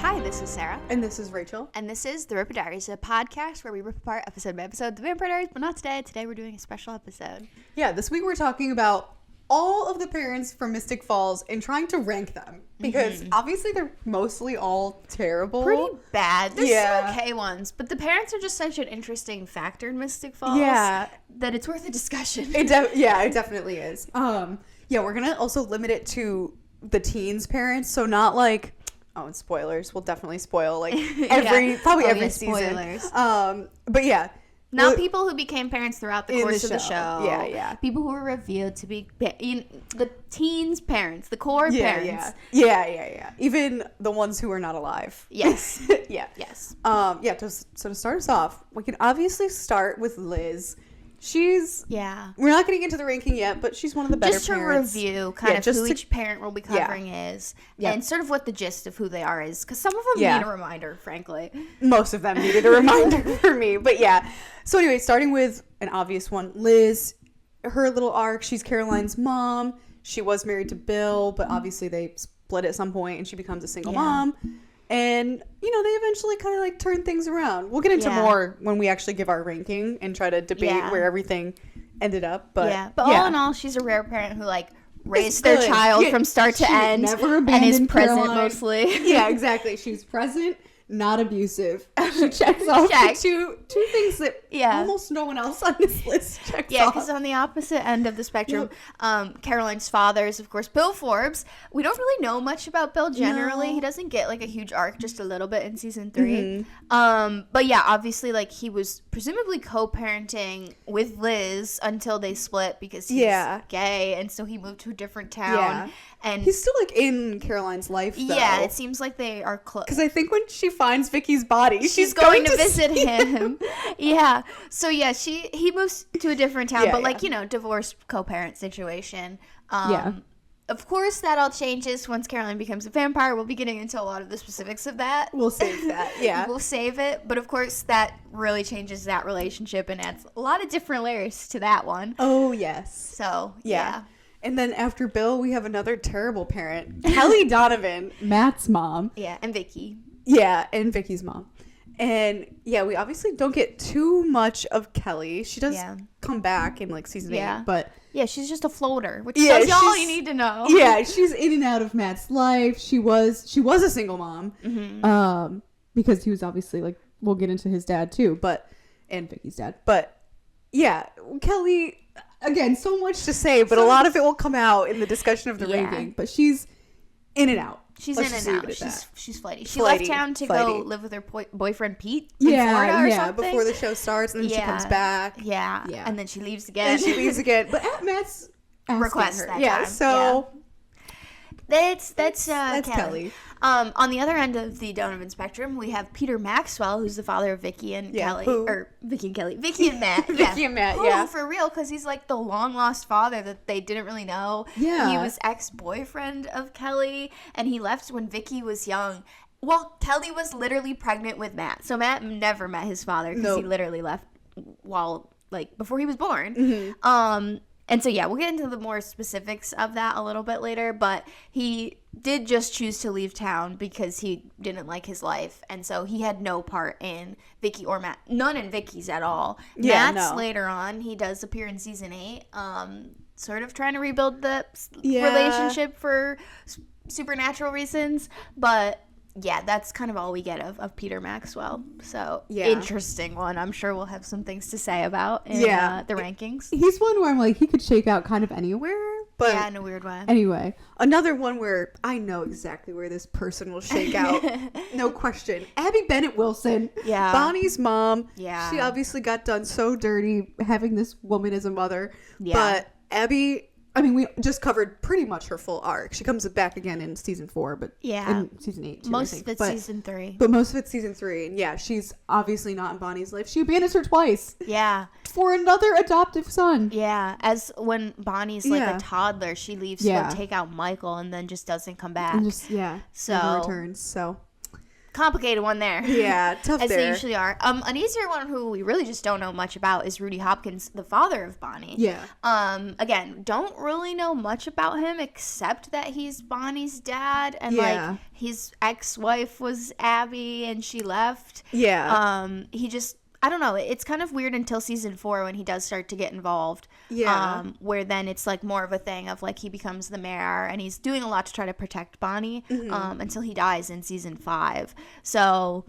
Hi, this is Sarah. And this is Rachel. And this is the Rippah Diaries, a podcast where we rip apart episode by episode the Vampire Diaries, but not today. Today we're doing a special episode. Yeah, this week we're talking about all of the parents from Mystic Falls and trying to rank them. Because obviously they're mostly all terrible. Pretty bad. There's some okay ones, but the parents are just such an interesting factor in Mystic Falls that it's worth a discussion. It definitely is. We're going to also limit it to the teens' parents, so not like... Oh, and spoilers. We'll definitely spoil like every season. Spoilers. But yeah. Not people who became parents throughout the course of the show. Yeah. People who were revealed to be the teens' parents, the core parents. Yeah. Even the ones who are not alive. Yes. Yes. So to start us off, we can obviously start with Liz. We're not getting into the ranking yet, but she's one of the better parents. Just to review who each parent will be covering is, and sort of what the gist of who they are is, because some of them need a reminder, frankly. Most of them needed a reminder for me, but yeah. So anyway, starting with an obvious one, Liz, her little arc, she's Caroline's mom. She was married to Bill, but obviously they split at some point, and she becomes a single mom. And, they eventually kind of, turn things around. We'll get into more when we actually give our ranking and try to debate where everything ended up. But all in all, she's a rare parent who, raised their child from start to end. Never abandoned and is present Caroline. Mostly. Yeah, exactly. She's present, not abusive. She checks off two things that almost no one else on this list checks off. Yeah, because on the opposite end of the spectrum, Caroline's father is, of course, Bill Forbes. We don't really know much about Bill generally. No. He doesn't get, a huge arc, just a little bit in season 3. But yeah, obviously, he was presumably co-parenting with Liz until they split because he's gay, and so he moved to a different town. Yeah. And he's still, in Caroline's life, though. Yeah, it seems like they are close. Because I think when she finds Vicky's body, she's going to visit him. Yeah. So, he moves to a different town, divorced co-parent situation. Of course, that all changes once Caroline becomes a vampire. We'll be getting into a lot of the specifics of that. We'll save that, yeah. We'll save it. But, of course, that really changes that relationship and adds a lot of different layers to that one. Oh, yes. So, yeah. And then after Bill, we have another terrible parent, Kelly Donovan, Matt's mom. Yeah, and Vicky. Yeah, and Vicky's mom. And, we obviously don't get too much of Kelly. She does come back in, season 8, but... Yeah, she's just a floater, which tells you all you need to know. Yeah, she's in and out of Matt's life. She was a single mom, because he was obviously, we'll get into his dad, too, and Vicky's dad. But, yeah, Kelly... Again, so much to say, but a lot of it will come out in the discussion of the ranking. But she's in and out. She's in and out. She's flighty. She left town to go live with her boyfriend Pete in Florida or something. Before the show starts, and then she comes back. Yeah, and then she leaves again. But at Matt's request that time. So that's Kelly. On the other end of the Donovan spectrum, we have Peter Maxwell, who's the father of Vicky and Kelly. Vicky and Matt. Vicky and Matt, Who, for real, because he's the long-lost father that they didn't really know. Yeah. He was ex-boyfriend of Kelly, and he left when Vicky was young. Well, Kelly was literally pregnant with Matt, so Matt never met his father because he literally left before he was born. And so, we'll get into the more specifics of that a little bit later, but he did just choose to leave town because he didn't like his life, and so he had no part in Vicky or Matt. None in Vicky's at all. Matt's later on. He does appear in season 8, sort of trying to rebuild the relationship for supernatural reasons, but... Yeah, that's kind of all we get of Peter Maxwell. So, interesting one. I'm sure we'll have some things to say about in the rankings. He's one where I'm he could shake out kind of anywhere. But yeah, in a weird way. Anyway, another one where I know exactly where this person will shake out. No question. Abby Bennett Wilson. Yeah. Bonnie's mom. Yeah. She obviously got done so dirty having this woman as a mother. Yeah. But Abby... we just covered pretty much her full arc. She comes back again in season 4, but in season 8 too, most of it's season 3. But most of it's season 3, and she's obviously not in Bonnie's life. She abandons her twice. Yeah. For another adoptive son. Yeah, as when Bonnie's a toddler, she leaves to go take out Michael and then just doesn't come back. And just, so never returns, so... complicated one there. Yeah, tough as there. They usually are. An easier one who we really just don't know much about is Rudy Hopkins, the father of Bonnie. Yeah. Again, don't really know much about him except that he's Bonnie's dad, and like his ex-wife was Abby and she left. Yeah. He just, I don't know. It's kind of weird until season 4 when he does start to get involved. Yeah. Where then it's like more of a thing of like he becomes the mayor and he's doing a lot to try to protect Bonnie until he dies in season 5. So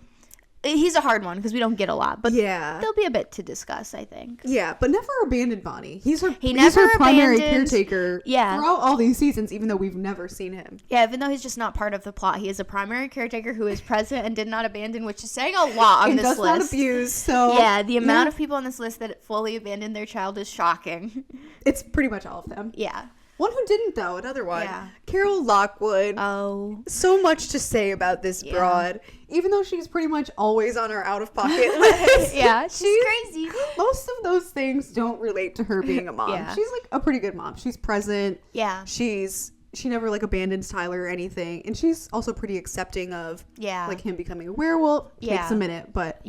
he's a hard one because we don't get a lot, but there'll be a bit to discuss, I think. Yeah, but never abandoned Bonnie. He's her never primary caretaker Yeah. throughout all these seasons, even though we've never seen him. Yeah, even though he's just not part of the plot, he is a primary caretaker who is present and did not abandon, which is saying a lot on this list. And does not abuse, so... Yeah, the amount of people on this list that fully abandoned their child is shocking. It's pretty much all of them. Yeah. One who didn't, though, another one. Yeah. Carol Lockwood. Oh. So much to say about this broad. Even though she's pretty much always on our out-of-pocket list. Yeah, she's crazy. Most of those things don't relate to her being a mom. Yeah. She's, like, a pretty good mom. She's present. Yeah. She never, like, abandons Tyler or anything. And she's also pretty accepting of, like, him becoming a werewolf. Takes a minute, but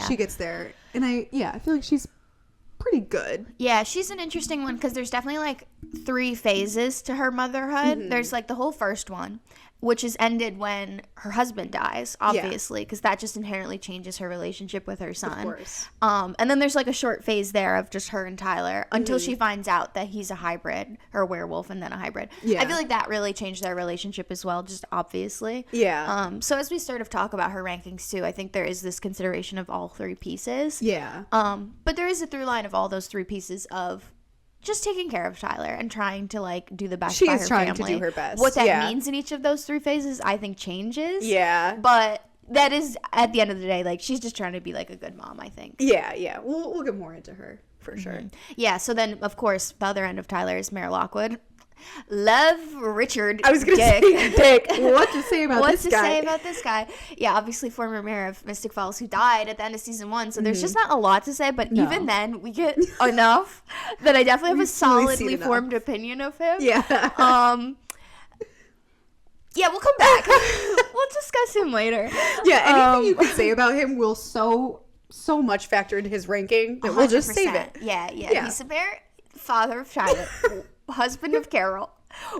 she gets there. And I feel like she's pretty good. Yeah, she's an interesting one because there's definitely like 3 phases to her motherhood. There's like the whole first one, which is ended when her husband dies, obviously, because that just inherently changes her relationship with her son. Of course. And then there's like a short phase there of just her and Tyler until she finds out that he's a hybrid or a werewolf and then a hybrid. Yeah. I feel like that really changed their relationship as well, just obviously. Yeah. So as we sort of talk about her rankings too, I think there is this consideration of all 3 pieces. Yeah. But there is a through line of all those 3 pieces of just taking care of Tyler and trying to like do the best by her family. She is trying to do her best. What that means in each of those 3 phases, I think changes. Yeah. But that is at the end of the day, like she's just trying to be like a good mom, I think. Yeah. We'll get more into her for sure. Yeah. So then, of course, the other end of Tyler is Mayor Lockwood. Love Richard. I was gonna say Dick. What to say about this guy? What to say about this guy? Yeah, obviously former mayor of Mystic Falls who died at the end of season 1. So there's just not a lot to say. But even then, we get enough that I definitely have a solidly formed opinion of him. Yeah. Yeah, we'll come back. We'll discuss him later. Yeah. Anything you could say about him will so much factor into his ranking that 100%. We'll just save it. Yeah. He's a mayor, father of Tyler. Husband of Carol.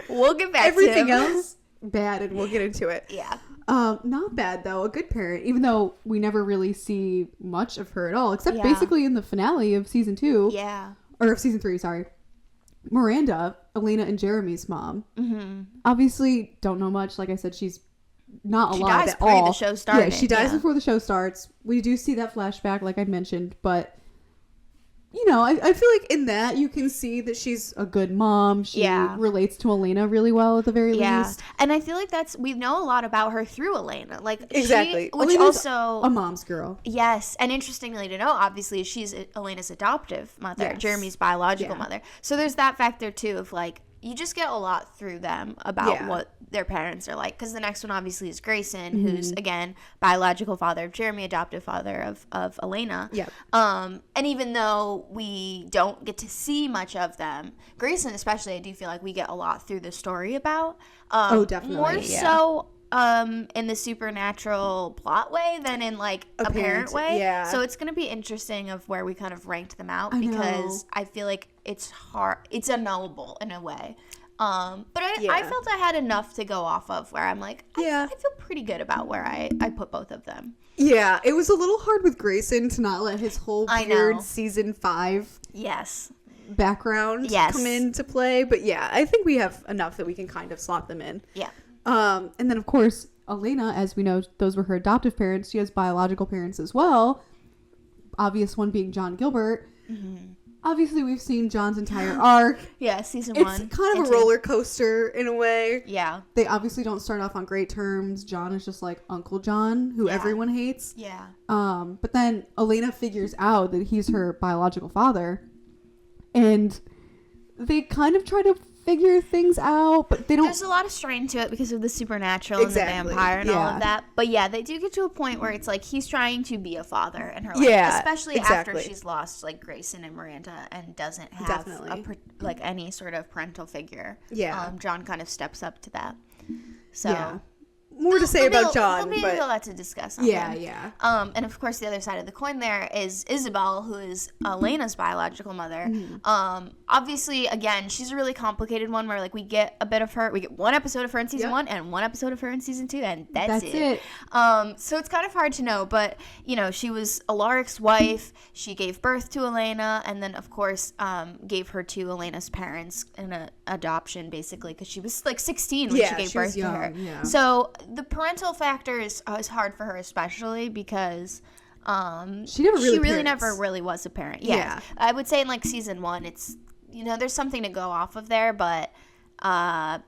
We'll get back to him. Everything else, bad, and we'll get into it. Yeah. Not bad, though. A good parent, even though we never really see much of her at all, except basically in the finale of season 2. Yeah. Or of season 3, sorry. Miranda, Elena and Jeremy's mom. Obviously, don't know much. Like I said, she's not alive at all. She dies before the show started. Yeah, she dies before the show starts. We do see that flashback, like I mentioned, but... You know, I feel like in that you can see that she's a good mom. She relates to Elena really well at the very least. And I feel like we know a lot about her through Elena. Like exactly. Which Elena's also a mom's girl. Yes. And interestingly to know, obviously she's Elena's adoptive mother, Jeremy's biological mother. So there's that factor too of like, you just get a lot through them about what their parents are like. Because the next one obviously is Grayson, who's, again, biological father of Jeremy, adoptive father of Elena. Yeah. And even though we don't get to see much of them, Grayson especially, I do feel like we get a lot through the story about. Definitely. More so in the supernatural plot way than in like a parent way. Yeah. So it's going to be interesting of where we kind of ranked them out because I feel like it's hard. It's unknowable in a way. But I felt I had enough to go off of where I'm like, I feel pretty good about where I put both of them. Yeah, it was a little hard with Grayson to not let his whole weird season 5 background come into play. But yeah, I think we have enough that we can kind of slot them in. Yeah. And then, of course, Elena, as we know, those were her adoptive parents. She has biological parents as well. Obvious one being John Gilbert. Obviously, we've seen John's entire arc. Yeah, season 1. It's kind of a roller coaster in a way. Yeah. They obviously don't start off on great terms. John is just like Uncle John, who everyone hates. Yeah. But then Elena figures out that he's her biological father. And they kind of try to figure things out, but they don't. There's a lot of strain to it because of the supernatural and the vampire and all of that. But yeah, they do get to a point where it's like he's trying to be a father in her life, especially after she's lost like Grayson and Miranda and doesn't have like any sort of parental figure. Yeah, John kind of steps up to that. So more to say about John. There'll be a lot to discuss on him. Yeah. And of course, the other side of the coin there is Isabelle, who is Elena's biological mother. Obviously, again, she's a really complicated one where, like, we get a bit of her. We get one episode of her in season 1 and one episode of her in season 2, and that's it. So it's kind of hard to know. But, you know, she was Alaric's wife. She gave birth to Elena and then, of course, gave her to Elena's parents in an adoption, basically, because she was, like, 16 when she gave birth to her. Yeah. So the parental factor is hard for her, especially because she never really was a parent. Yeah. I would say in like season 1, it's, you know, there's something to go off of there, but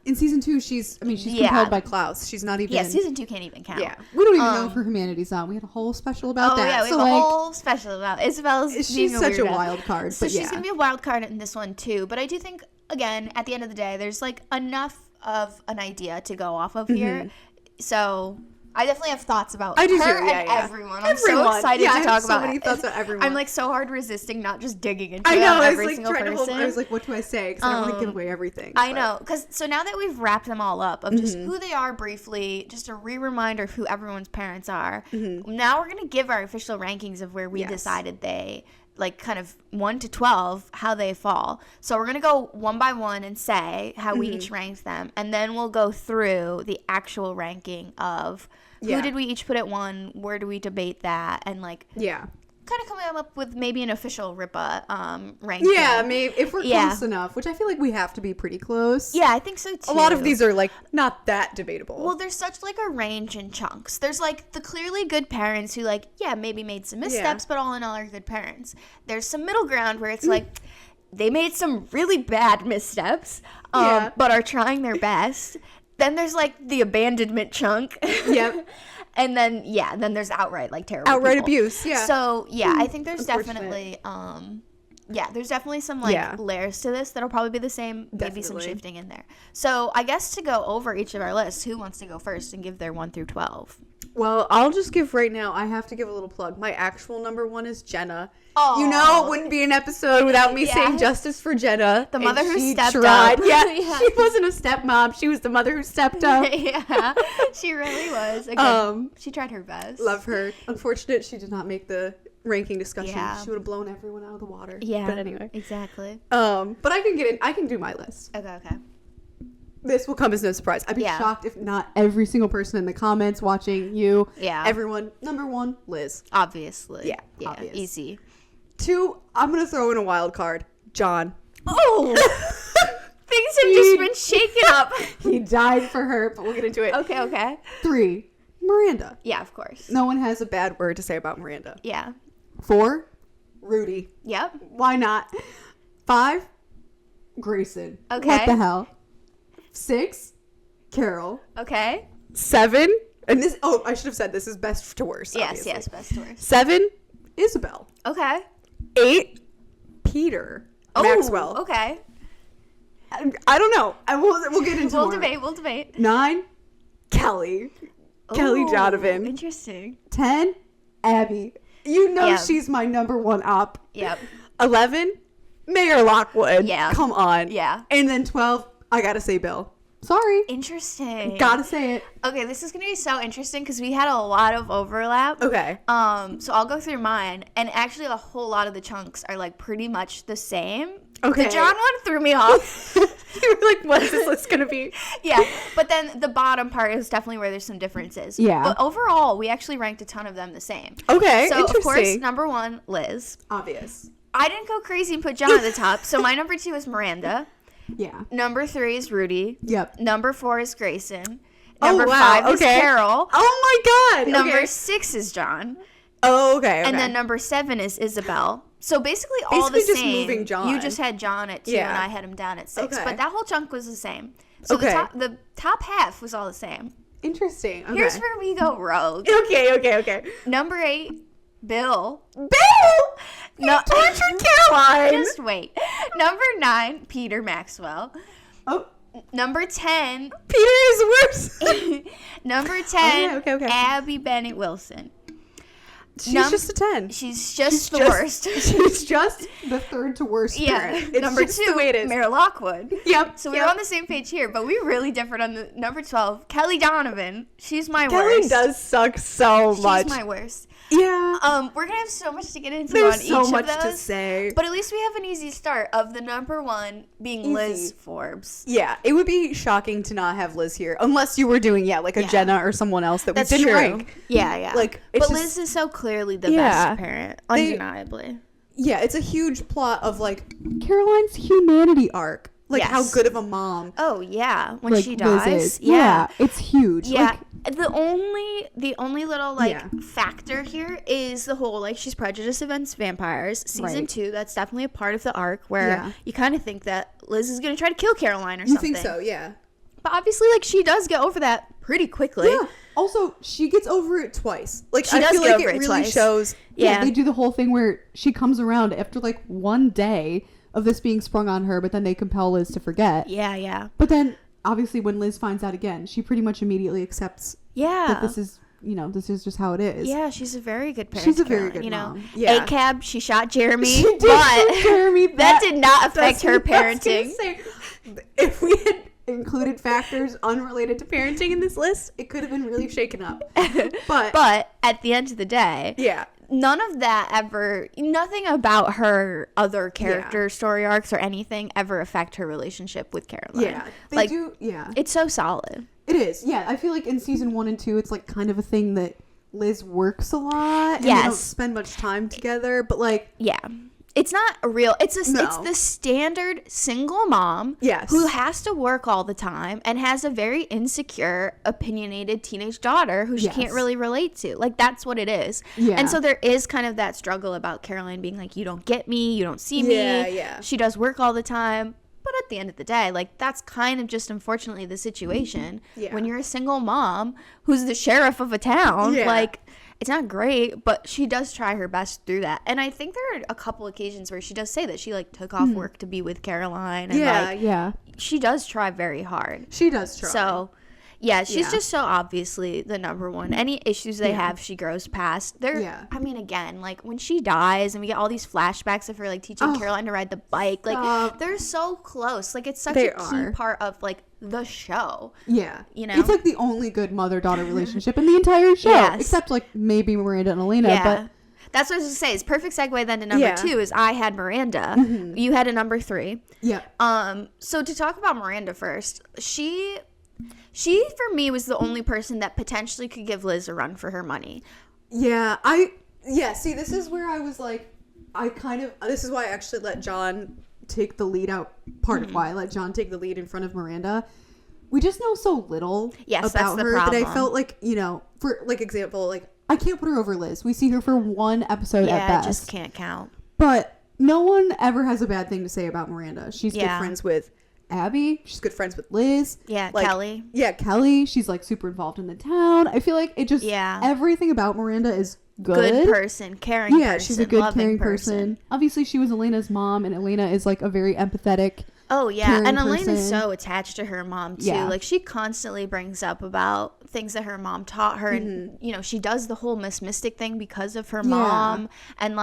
in season 2, she's compelled by Klaus. She's not even. Yeah, season 2 can't even count. Yeah, we don't even know if her humanity's on. We had a whole special about that. Yeah, we have a whole special about Isabelle's. She's such a wild card. So she's gonna be a wild card in this one too. But I do think, again, at the end of the day, there's like enough of an idea to go off of here. So I definitely have thoughts about her and everyone. I'm so excited to talk about so many thoughts about everyone. I'm like so hard resisting not just digging into every single person. I was like, what do I say? Because I don't want to give away everything. I know. Because so now that we've wrapped them all up of just who they are briefly, just a reminder of who everyone's parents are. Now we're going to give our official rankings of where we decided they, like, kind of 1 to 12, how they fall. So we're going to go one by one and say how we each ranked them. And then we'll go through the actual ranking of who did we each put at 1, where do we debate that, and, like, kind of coming up with maybe an official Rippah ranking. Yeah, maybe if we're close enough, which I feel like we have to be pretty close. Yeah, I think so too. A lot of these are like not that debatable. Well, there's such like a range in chunks. There's like the clearly good parents who like, maybe made some missteps, but all in all are good parents. There's some middle ground where it's like they made some really bad missteps, but are trying their best. Then there's like the abandonment chunk. Yep. And then, then there's outright, like, terrible outright people. abuse, yeah. So, I think there's definitely, there's definitely some, like, layers to this that'll probably be the same. Definitely. Maybe some shifting in there. So, I guess to go over each of our lists, who wants to go first and give their 1 through 12? Well, I'll just give right now, I have to give a little plug. My actual number 1 is Jenna. Aww. You know, it wouldn't be an episode without me saying justice for Jenna. The mother who stepped up. Yeah, she wasn't a stepmom. She was the mother who stepped up. She really was. Again, she tried her best. Love her. Unfortunate she did not make the ranking discussion. She would have blown everyone out of the water. Yeah. But anyway. Exactly. But I can get in. I can do my list. Okay. This will come as no surprise. I'd be shocked if not every single person in the comments watching you. Yeah. Everyone. Number 1, Liz. Obviously. Yeah. Obvious. Easy. 2, I'm going to throw in a wild card. John. Oh! Things have just been shaken up. He died for her, but we'll get into it. Okay. 3, Miranda. Yeah, of course. No one has a bad word to say about Miranda. Yeah. 4, Rudy. Yep. Why not? 5, Grayson. Okay. What the hell? 6, Carol. Okay. 7, and this, I should have said this is best to worst. Yes, best to worst. 7, Isabelle. Okay. 8, Peter. Maxwell. Okay. I don't know. We'll get into more. We'll debate. 9, Kelly. Kelly Donovan. Interesting. 10, Abby. You know she's my number 1 op. Yep. 11, Mayor Lockwood. Yeah. Come on. Yeah. And then 12, I gotta say Bill. Sorry. Interesting. Gotta say it. Okay, this is gonna be so interesting because we had a lot of overlap. Okay. So I'll go through mine, and actually a whole lot of the chunks are like pretty much the same. Okay. The John one threw me off. You were like, what is this list gonna be? Yeah, but then the bottom part is definitely where there's some differences. Yeah. But overall, we actually ranked a ton of them the same. Okay, so interesting. Of course, number 1, Liz. Obvious. I didn't go crazy and put John at the top, so my number 2 is Miranda. Yeah. Number 3 is Rudy. Yep. Number 4 is Grayson. Number 5 is okay. Carol. Oh my God. Number 6 is John. Oh, okay. And then number 7 is Isabelle. So basically all the just same. Moving John. You just had John at 2 and I had him down at 6. Okay. But that whole chunk was the same. So the top half was all the same. Interesting. Okay. Here's where we go rogue. Okay. Number 8, Bill. Bill! No, tortured Caroline! Just wait. Number 9, Peter Maxwell. Oh. Number 10. Peter is worse. Number 10, okay. Abby Bennett Wilson. She's just a 10. She's just the worst. She's just the third to worst parent. It's number just 2, the way it is. Mayor Lockwood. Yep. So we're on the same page here, but we really differed on the number 12. Kelly Donovan. She's my worst. Kelly does suck so much. She's my worst. Yeah. We're gonna have so much to get into There's on each so of much those, to say. but at least we have an easy start of the number 1 being Liz Forbes. Yeah, it would be shocking to not have Liz here, unless you were doing like a Jenna or someone else that That's we didn't true. rank. Yeah. Like, but Liz is so clearly the best parent, undeniably. It's a huge plot of like Caroline's humanity arc. Like how good of a mom. Oh yeah, when like, she dies. Yeah, it's huge. Yeah. Like, the only little factor here is the whole she's prejudiced against vampires. Season 2, that's definitely a part of the arc where you kind of think that Liz is gonna try to kill Caroline or something. You think so? Yeah. But obviously, she does get over that pretty quickly. Yeah. Also, she gets over it twice. Like she I does feel get like over it it really twice. shows. Yeah, they do the whole thing where she comes around after one day of this being sprung on her, but then they compel Liz to forget. Yeah. But then, obviously, when Liz finds out again, she pretty much immediately accepts that this is, this is just how it is. Yeah, she's a very good parent. She's a very good mom. Yeah. ACAB, she shot Jeremy, She did but shoot Jeremy. that did not affect her parenting. If we had included factors unrelated to parenting in this list, it could have been really shaken up. But at the end of the day, yeah. None of that nothing about her other character story arcs or anything ever affect her relationship with Caroline. Yeah. They do, yeah. It's so solid. It is, yeah. I feel like in season 1 and 2, it's kind of a thing that Liz works a lot. And they don't spend much time together, but yeah. It's not a real, it's the standard single mom who has to work all the time and has a very insecure, opinionated teenage daughter who she can't really relate to. That's what it is. Yeah. And so there is kind of that struggle about Caroline being you don't get me, you don't see me. Yeah. She does work all the time. But at the end of the day, that's kind of just unfortunately the situation when you're a single mom who's the sheriff of a town. It's not great, but she does try her best through that. And I think there are a couple occasions where she does say that she took off work to be with Caroline. And she does try very hard. She does try. So yeah, she's just so obviously the number 1. Any issues they have, she grows past. I mean, again, when she dies and we get all these flashbacks of her teaching Caroline to ride the bike, they're so close. It's such a key part of the show. Yeah, it's the only good mother-daughter relationship in the entire show, except maybe Miranda and Elena. But that's what I was gonna say. It's perfect segue then to number 2. Is I had Miranda, you had a number 3. Yeah. So to talk about Miranda first, She for me was the only person that potentially could give Liz a run for her money. Yeah, see, this is where I was this is why I actually let John take the lead out. Part of why I let John take the lead in front of Miranda. We just know so little about her that I felt for example, I can't put her over Liz. We see her for one episode at best. Yeah, just can't count. But no one ever has a bad thing to say about Miranda. She's good friends with Abby. She's good friends with Liz. Yeah, Kelly. Yeah, Kelly. She's super involved in the town. I feel it just everything about Miranda is good person, caring person. Yeah, she's a good caring person. Obviously, she was Elena's mom, and Elena is a very empathetic. Oh yeah, and Elena's so attached to her mom too. Yeah. She constantly brings up about things that her mom taught her, and she does the whole Miss Mystic thing because of her mom, and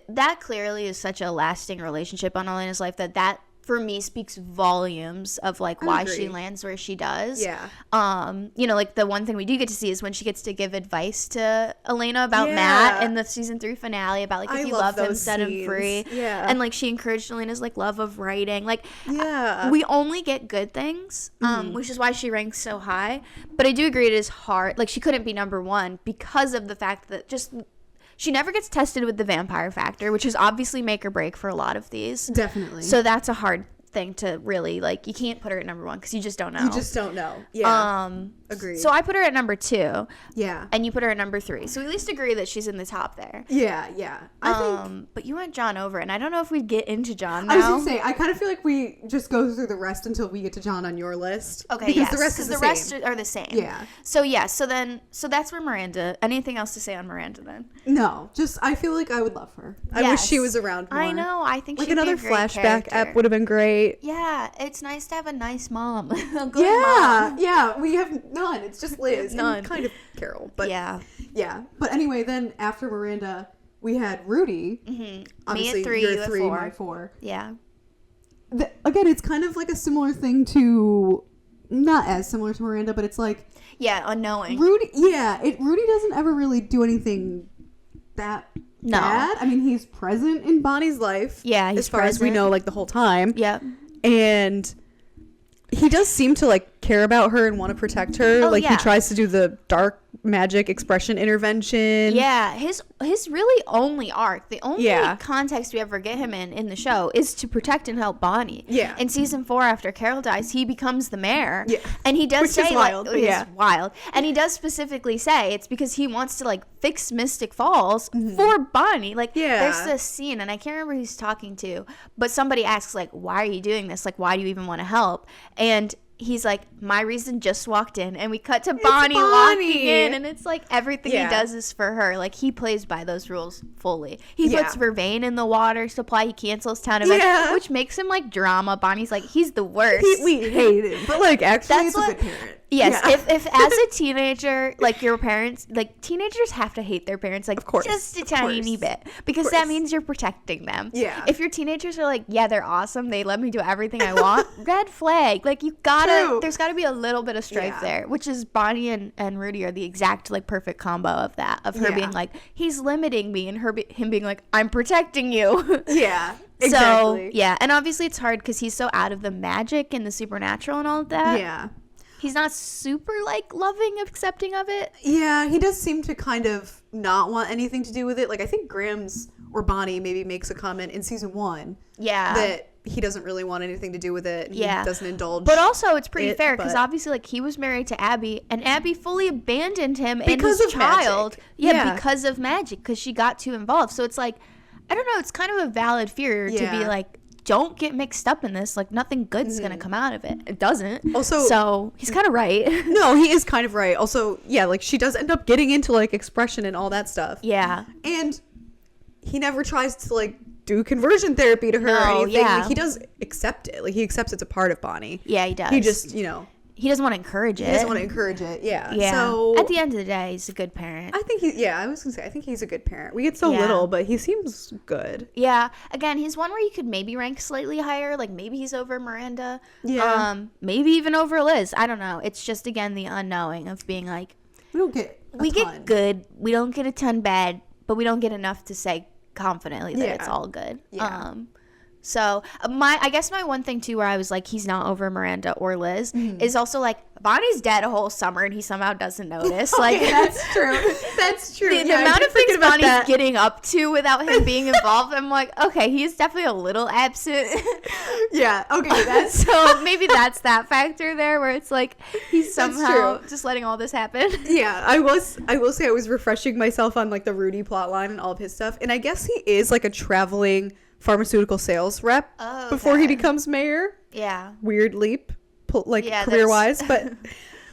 that clearly is such a lasting relationship on Elena's life that for me speaks volumes of why she lands where she does. Yeah. The one thing we do get to see is when she gets to give advice to Elena about Matt in the season 3 finale about if you love him, set him free. Yeah. And she encouraged Elena's love of writing. We only get good things, which is why she ranks so high. But I do agree it is hard. She couldn't be number 1 because of the fact that she never gets tested with the vampire factor, which is obviously make or break for a lot of these. Definitely. So that's a hard thing to really you can't put her at number 1 because you just don't know. You just don't know. Yeah. Agreed. So I put her at number 2. Yeah. And you put her at number 3. So we at least agree that she's in the top there. Yeah. I think. But you went John over, and I don't know if we'd get into John now. I was gonna say I kind of feel we just go through the rest until we get to John on your list. Okay. Because yes, the rest is the rest are the same. Yeah. So so that's where Miranda. Anything else to say on Miranda then? No, just I feel I would love her. I wish she was around more. I know. I think she'd another be a great flashback character. ep would have been great. Yeah, it's nice to have a nice mom. A good yeah, mom. yeah. We have none. It's just Liz. None. And kind of Carol, but yeah. Yeah. But anyway, then after Miranda, we had Rudy. Me at 3, you at 4. My 4. Yeah. Again, it's kind of like a similar thing to, not as similar to Miranda, but it's like, yeah, unknowing. Rudy doesn't ever really do anything that bad. I mean, he's present in Bonnie's life. Yeah, he's as far present. as we know, like the whole time. Yeah. And he does seem to like care about her and want to protect her. He tries to do the dark magic expression intervention. Yeah, his really only arc, the only context we ever get him in the show is to protect and help Bonnie. Yeah. In season 4, after Carol dies, he becomes the mayor. Yeah. And he does say, is wild. it's wild. And he does specifically say it's because he wants to like fix Mystic Falls for Bonnie. Like, there's this scene, and I can't remember who he's talking to, but somebody asks like, why are you doing this? Like, why do you even want to help? And he's like, my reason just walked in, and we cut to Bonnie walking in, and it's like everything he does is for her. Like, he plays by those rules fully. He puts Vervain in the water supply. He cancels town events, which makes him like drama. Bonnie's like, he's the worst. We hate him, but like actually, he's a good parent. Yes, if as a teenager, like your parents, like teenagers have to hate their parents, like just a tiny bit, because that means you're protecting them. Yeah. If your teenagers are like, yeah, they're awesome, they let me do everything I want, red flag. Like you gotta, there's gotta be a little bit of strife there, which is Bonnie and Rudy are the exact like perfect combo of that, of her being like, he's limiting me, and him being like, I'm protecting you. Yeah. Exactly. So yeah, and obviously it's hard because he's so out of the magic and the supernatural and all of that. Yeah. He's not super, like, loving, accepting of it. Yeah, he does seem to kind of not want anything to do with it. Like, I think Graham's or Bonnie maybe makes a comment in season 1. Yeah. That he doesn't really want anything to do with it. He doesn't indulge. But also, it's pretty fair, because obviously, like, he was married to Abby, and Abby fully abandoned him and his child. Magic. Yeah, because of magic, because she got too involved. So it's like, I don't know, it's kind of a valid fear to be like, don't get mixed up in this. Like, nothing good's gonna come out of it. It doesn't. Also, so he's kind of right. No, he is kind of right. Also, yeah, like she does end up getting into like expression and all that stuff. Yeah. And he never tries to like do conversion therapy to her or anything. Yeah. Like, he does accept it. Like, he accepts it's a part of Bonnie. Yeah, he does. He just, you know, he doesn't want to encourage it. He doesn't want to encourage it. Yeah. Yeah. So at the end of the day, he's a good parent. I think I was gonna say, I think he's a good parent. We get so little, but he seems good. Yeah. Again, he's one where you could maybe rank slightly higher. Like, maybe he's over Miranda. Yeah. Maybe even over Liz. I don't know. It's just, again, the unknowing of being like, we don't get we get good. We don't get a ton bad, but we don't get enough to say confidently that it's all good. Yeah. So I guess my one thing too, where I was like, he's not over Miranda or Liz, is also like, Bonnie's dead a whole summer and he somehow doesn't notice. Like, that's true. That's true. The amount of things Bonnie's getting up to without him being involved, I'm like, okay, he's definitely a little absent. Yeah. Okay. That's so maybe that's that factor there, where it's like he's somehow just letting all this happen. Yeah, I will say I was refreshing myself on like the Rudy plot line and all of his stuff, and I guess he is like a traveling pharmaceutical sales rep before he becomes mayor. Yeah. Weird leap, career-wise. But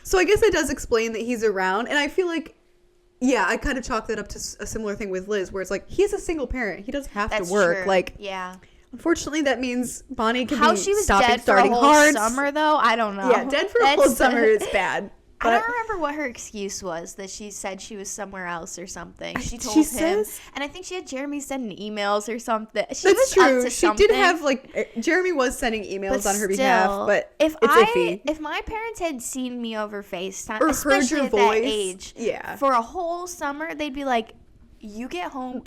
so I guess it does explain that he's around. And I feel like, I kind of chalk that up to a similar thing with Liz, where it's like, he is a single parent. He doesn't have to work. True. Like, unfortunately, that means Bonnie can be she was stopping dead starting for a whole hard. summer, though, I don't know. Yeah, dead for a whole summer is bad. I don't remember what her excuse was, that she said she was somewhere else or something. She told him. And I think she had Jeremy sending emails or something. That's true. She did have, like, Jeremy was sending emails on her behalf, but it's iffy. If my parents had seen me over FaceTime, or especially heard your at voice, that age, for a whole summer, they'd be like, you get home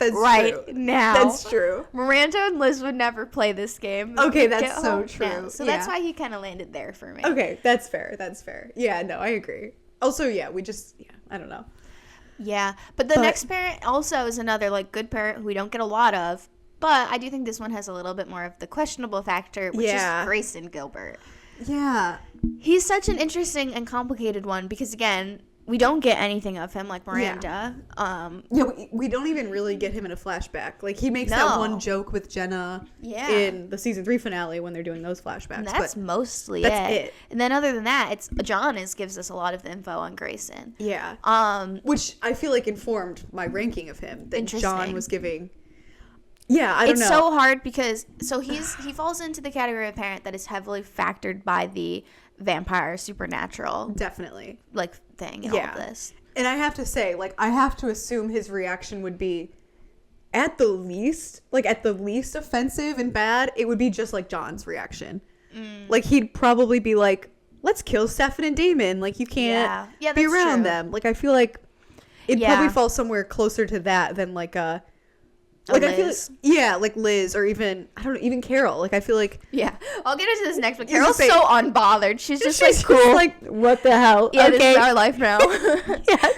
now. That's true. Miranda and Liz would never play this game. Okay, that's so true. Now. So that's why he kind of landed there for me. Okay, that's fair. That's fair. Yeah, no, I agree. Also, I don't know. Yeah, but the next parent also is another, like, good parent who we don't get a lot of. But I do think this one has a little bit more of the questionable factor, which is Grayson Gilbert. Yeah. He's such an interesting and complicated one because, again, we don't get anything of him like Miranda. We don't even really get him in a flashback. Like, he makes that one joke with Jenna in the season 3 finale when they're doing those flashbacks. And that's mostly it. And then other than that, it's John gives us a lot of info on Grayson. Yeah. Which I feel like informed my ranking of him. That John was giving. Yeah, I don't know. It's so hard because he falls into the category of parent that is heavily factored by the vampire supernatural definitely like thing in all of this. And I have to say, like, I have to assume his reaction would be, at the least offensive and bad, it would be just like John's reaction. Like, he'd probably be like, let's kill Stefan and Damon. Like, you can't be around them. Like, I feel like it'd probably fall somewhere closer to that than like a like Liz. I feel like, like Liz, or even, I don't know, even Carol. Like, I feel like, I'll get into this next, but Carol's so unbothered. She's just like, cool. Just like, what the hell? Yeah, this is our life now.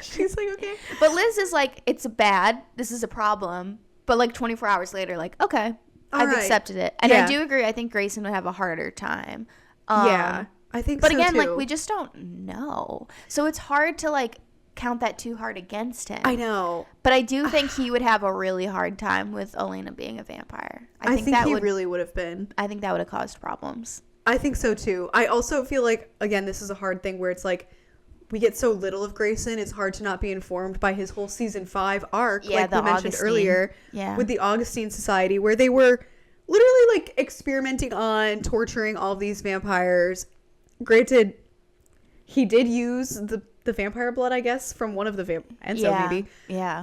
She's like, okay. But Liz is like, it's bad. This is a problem. But like 24 hours later, like, okay, I've accepted it. And I do agree. I think Grayson would have a harder time. I think but so again, too. like, we just don't know. So it's hard to like count that too hard against him. I know. But I do think he would have a really hard time with Elena being a vampire. I think that he really would have been. I think that would have caused problems. I think so too. I also feel like, again, this is a hard thing where it's like, we get so little of Grayson, it's hard to not be informed by his whole season 5 arc, like we mentioned earlier, with the Augustine Society, where they were literally like experimenting on torturing all these vampires. Granted, he did use the vampire blood, I guess, from one of the Enzo maybe,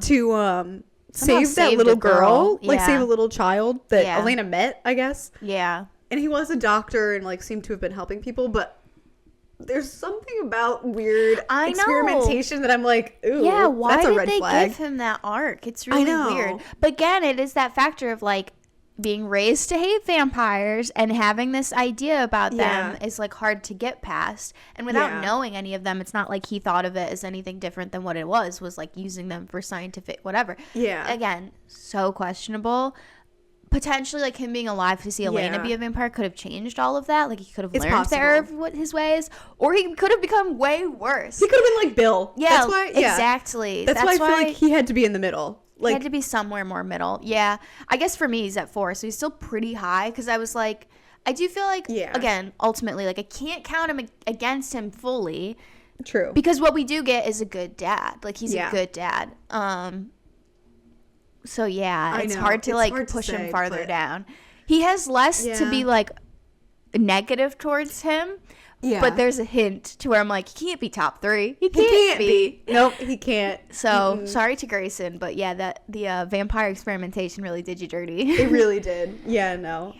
to save that little girl, like save a little child that Elena met, I guess. Yeah. And he was a doctor and like seemed to have been helping people, but there's something about weird experimentation that I'm like, ooh, why that's a did red they flag. give him that arc? It's really weird. But again, it is that factor of like being raised to hate vampires and having this idea about them is like hard to get past. And without knowing any of them, it's not like he thought of it as anything different than what it was like using them for scientific whatever. Yeah. Again, so questionable. Potentially, like, him being alive to see Elena be a vampire could have changed all of that. Like, he could have learned their of what his ways, or he could have become way worse. He could have been like Bill. Yeah, that's why, exactly. That's why I feel like he had to be in the middle. Like, he had to be somewhere more middle. Yeah, I guess for me, he's at 4, so he's still pretty high. Because I was like, I do feel like, again, ultimately, like, I can't count him against him fully. True. Because what we do get is a good dad. Like, he's a good dad. So it's hard to like push him farther down. He has less to be like negative towards him. Yeah. But there's a hint to where I'm like, he can't be top 3. He can't be. Nope, he can't. So sorry to Grayson, but that the vampire experimentation really did you dirty. It really did. Yeah, no.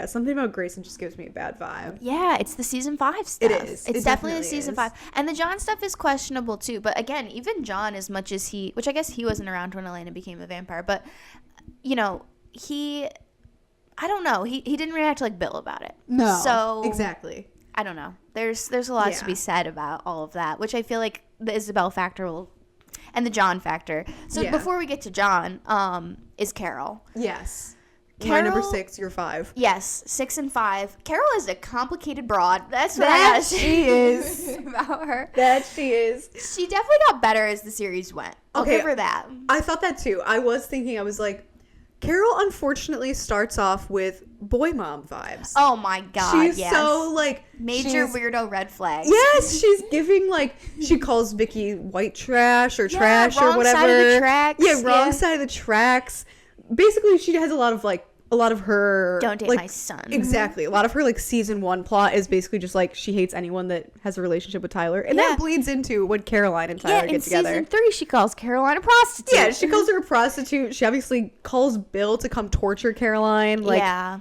Something about Grayson just gives me a bad vibe. Yeah, it's the season 5 stuff. It is. It's definitely the season 5. And the John stuff is questionable too. But again, even John, as much as which I guess he wasn't around when Elena became a vampire, but I don't know. He didn't react like Bill about it. No. So exactly. I don't know. There's a lot to be said about all of that, which I feel like the Isabelle factor and the John factor. So before we get to John, is Carol. Yes. Carol, my number 6, you're 5. Yes, 6 and 5. Carol is a complicated broad. That's what she is about her. That she is. She definitely got better as the series went. I'll give her that. I thought that too. I was like, Carol unfortunately starts off with boy mom vibes. Oh my god, she's so like major weirdo red flag. Yes, she's giving like she calls Vicky white trash or trash or whatever. Wrong side of the tracks. Yeah, wrong side of the tracks. Basically, she has a lot of her don't date like, my son. Exactly. A lot of her like season 1 plot is basically just like she hates anyone that has a relationship with Tyler, and that bleeds into when Caroline and Tyler get together. In season 3, she calls Caroline a prostitute. Yeah, she calls her a prostitute. She obviously calls Bill to come torture Caroline. Like,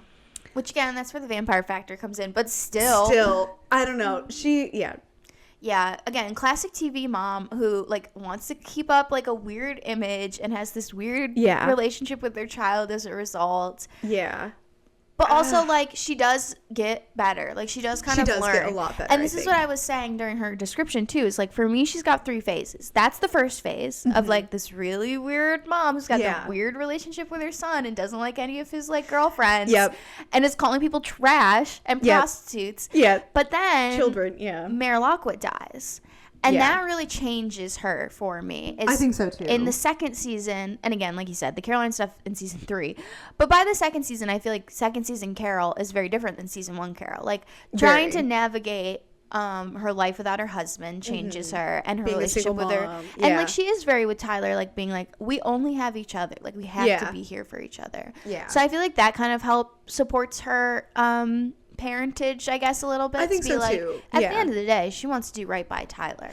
which again, that's where the vampire factor comes in. But still, I don't know. Yeah, again, classic TV mom who like wants to keep up like a weird image and has this weird relationship with their child as a result. Yeah. But also, like, she does get better. Like, she does kind of learn. She does get a lot better, And this is what I was saying during her description, too. Is, like, for me, she's got 3 phases. That's the first phase of, like, this really weird mom who's got the weird relationship with her son and doesn't like any of his, like, girlfriends. Yep. And is calling people trash and prostitutes. Yeah. But then... Children, Mayor Lockwood dies. And that really changes her for me. I think so, too. In the second season, and again, like you said, the Caroline stuff in season 3. But by the second season, I feel like second season Carol is very different than season 1 Carol. Like, trying to navigate her life without her husband changes her, and her being relationship with her. Yeah. And, like, she is very with Tyler, like, being like, we only have each other. Like, we have to be here for each other. Yeah. So I feel like that kind of supports her parentage, I guess, a little bit. I think to be so like, too. At the end of the day, she wants to do right by Tyler.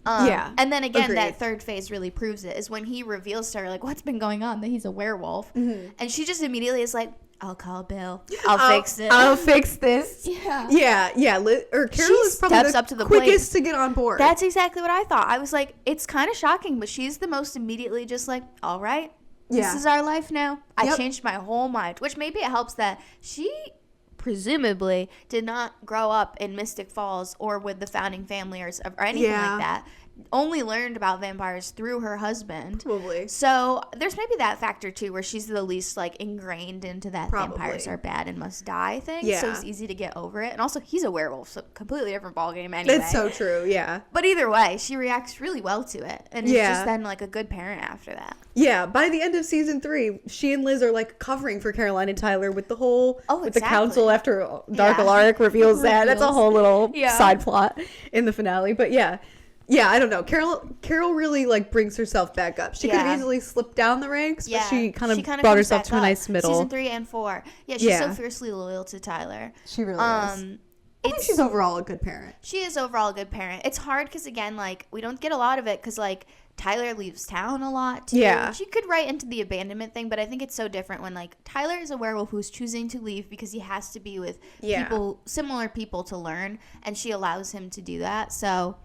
And then again, agreed. that third phase really proves it, is when he reveals to her, like, what's been going on, that he's a werewolf. And she just immediately is like, I'll call Bill. I'll fix it. I'll fix this. Yeah. Or Carol is probably steps the up to the quickest to get on board. That's exactly what I thought. I was like, it's kind of shocking, but she's the most immediately just like, all right, this is our life now. I changed my whole mind, which maybe it helps that she presumably did not grow up in Mystic Falls or with the founding family or anything like that. Only learned about vampires through her husband. Probably. So there's maybe that factor too, where she's the least like ingrained into that vampires are bad and must die thing. So it's easy to get over it. And also he's a werewolf, so completely different ballgame anyway. That's so true, yeah. But either way, she reacts really well to it. And is just then like a good parent after that. Yeah, by the end of season 3, she and Liz are like covering for Caroline and Tyler with the whole with the council after Dark Alaric reveals that. That's a whole little side plot in the finale. But yeah, I don't know. Carol really like brings herself back up. She could have easily slipped down the ranks, but she kind of brought herself to a nice middle. Season 3 and 4. Yeah, she's so fiercely loyal to Tyler. She really is. I think she's overall a good parent. She is overall a good parent. It's hard because, again, like, we don't get a lot of it because, like, Tyler leaves town a lot, too. Yeah. She could write into the abandonment thing, but I think it's so different when, like, Tyler is a werewolf who's choosing to leave because he has to be with similar people to learn, and she allows him to do that. So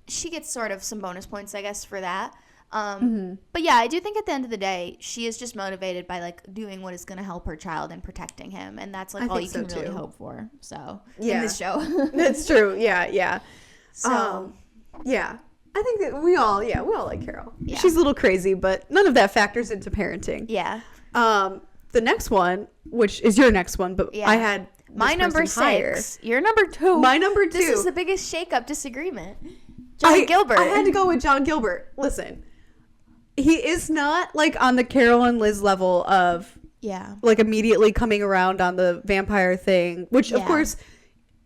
she gets sort of some bonus points, I guess, for that. But yeah, I do think at the end of the day, she is just motivated by like doing what is going to help her child and protecting him, and that's like all you can really hope for. So in this show, that's true. Yeah. So I think that we all like Carol. Yeah. She's a little crazy, but none of that factors into parenting. Yeah. The next one, which is your next one, but I had my number 6. Your number 2. My number 2. This is the biggest shake-up disagreement. John Gilbert. I had to go with John Gilbert. Listen. He is not like on the Carol and Liz level of like immediately coming around on the vampire thing, which of course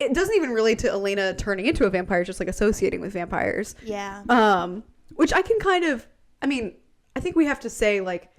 it doesn't even relate to Elena turning into a vampire, just like associating with vampires. Yeah. Which I can kind of, I mean, I think we have to say, like,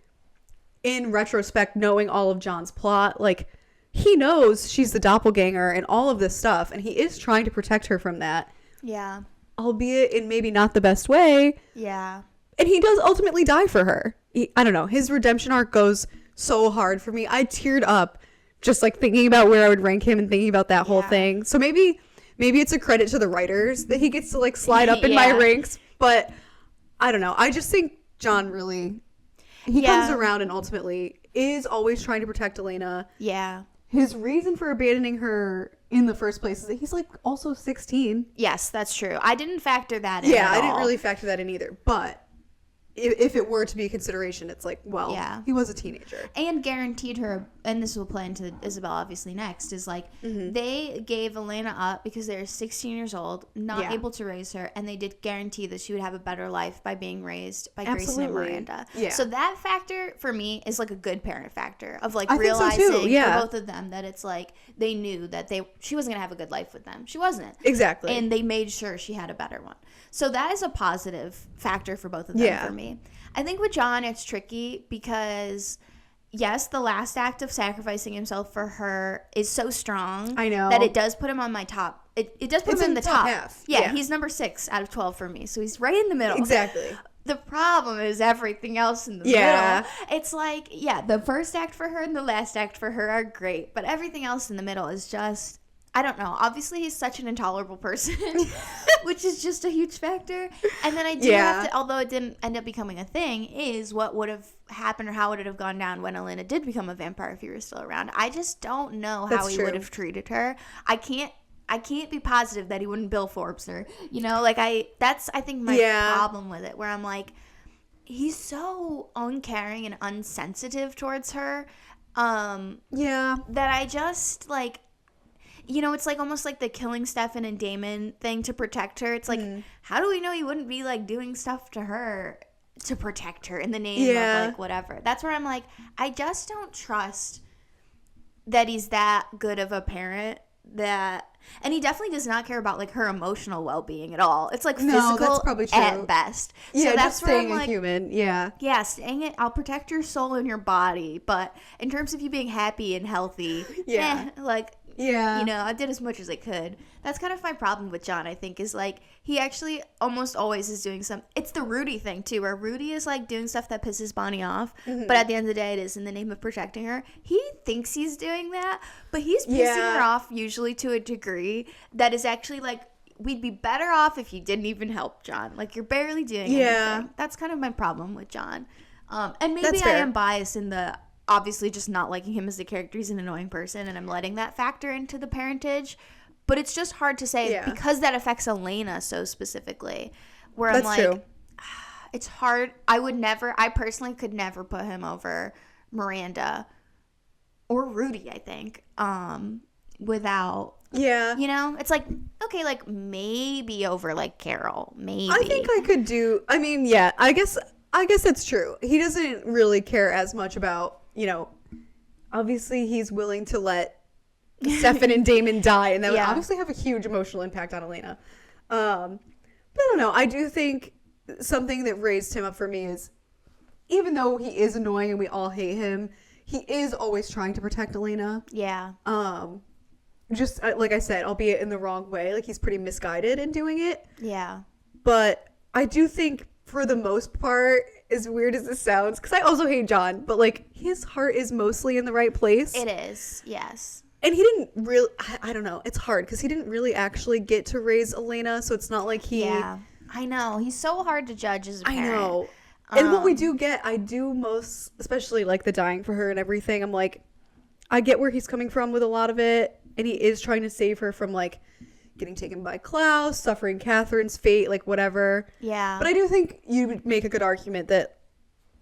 in retrospect, knowing all of John's plot, like, he knows she's the doppelganger and all of this stuff, and he is trying to protect her from that. Yeah. Albeit in maybe not the best way. Yeah. And he does ultimately die for her. I don't know. His redemption arc goes so hard for me. I teared up just like thinking about where I would rank him and thinking about that whole thing. So maybe it's a credit to the writers that he gets to like slide up in my ranks. But I don't know. I just think John really, he comes around and ultimately is always trying to protect Elena. Yeah. His reason for abandoning her in the first place is that he's like also 16. Yes, that's true. I didn't factor that in. Yeah, I didn't really factor that in either. But if it were to be a consideration, it's like, well, he was a teenager. And guaranteed her, and this will play into Isabelle obviously next, is like they gave Elena up because they were 16 years old, not able to raise her, and they did guarantee that she would have a better life by being raised by Grayson and Miranda. Yeah. So that factor for me is like a good parent factor of like realizing for both of them that it's like they knew that she wasn't going to have a good life with them. She wasn't. Exactly. And they made sure she had a better one. So that is a positive factor for both of them for me. I think with John, it's tricky because, yes, the last act of sacrificing himself for her is so strong. I know. That it does put him on my top. It does put him in the top half. Yeah, he's number 6 out of 12 for me. So he's right in the middle. Exactly. The problem is everything else in the middle. It's like, the first act for her and the last act for her are great. But everything else in the middle is just, I don't know. Obviously, he's such an intolerable person, which is just a huge factor. And then I do have to, although it didn't end up becoming a thing, is what would have happened or how would it have gone down when Elena did become a vampire if he were still around. I just don't know how he would have treated her. I can't be positive that he wouldn't Bill Forbes her. You know, like that's I think my problem with it, where I'm like, he's so uncaring and unsensitive towards her. That I just like. You know, it's like almost like the killing Stefan and Damon thing to protect her. It's like, how do we know he wouldn't be like doing stuff to her to protect her in the name of like whatever? That's where I'm like, I just don't trust that he's that good of a parent and he definitely does not care about like her emotional well-being at all. It's like physical that's probably true. At best. Yeah, so that's where I'm like, human. Yeah, staying it. I'll protect your soul and your body, but in terms of you being happy and healthy, like. Yeah. You know, I did as much as I could. That's kind of my problem with John, I think, is like he actually almost always is doing some. It's the Rudy thing too, where Rudy is like doing stuff that pisses Bonnie off, but at the end of the day, it is in the name of protecting her. He thinks he's doing that, but he's pissing her off usually to a degree that is actually like, we'd be better off if you didn't even help John. Like, you're barely doing anything. That's kind of my problem with John. And maybe I am biased in the obviously just not liking him as a character. He's an annoying person, and I'm letting that factor into the parentage. But it's just hard to say because that affects Elena so specifically. Where I'm like, it's hard. I personally could never put him over Miranda or Rudy, I think, without, you know, it's like, okay, like maybe over like Carol, maybe. I think I could do, I mean, yeah, I guess that's true. He doesn't really care as much about, you know, obviously he's willing to let Stefan and Damon die, and that would obviously have a huge emotional impact on Elena. But I don't know. I do think something that raised him up for me is, even though he is annoying and we all hate him, he is always trying to protect Elena. Yeah. Just like I said, albeit in the wrong way. Like, he's pretty misguided in doing it. Yeah. But I do think, for the most part, as weird as this sounds, because I also hate John, but like, his heart is mostly in the right place. It is, yes. And he didn't really, I don't know, it's hard because he didn't really actually get to raise Elena, so it's not like he... Yeah, I know. He's so hard to judge as a parent. I know. And what we do get, I do most, especially like the dying for her and everything, I'm like, I get where he's coming from with a lot of it, and he is trying to save her from like getting taken by Klaus, suffering Catherine's fate, like whatever. Yeah. But I do think you would make a good argument that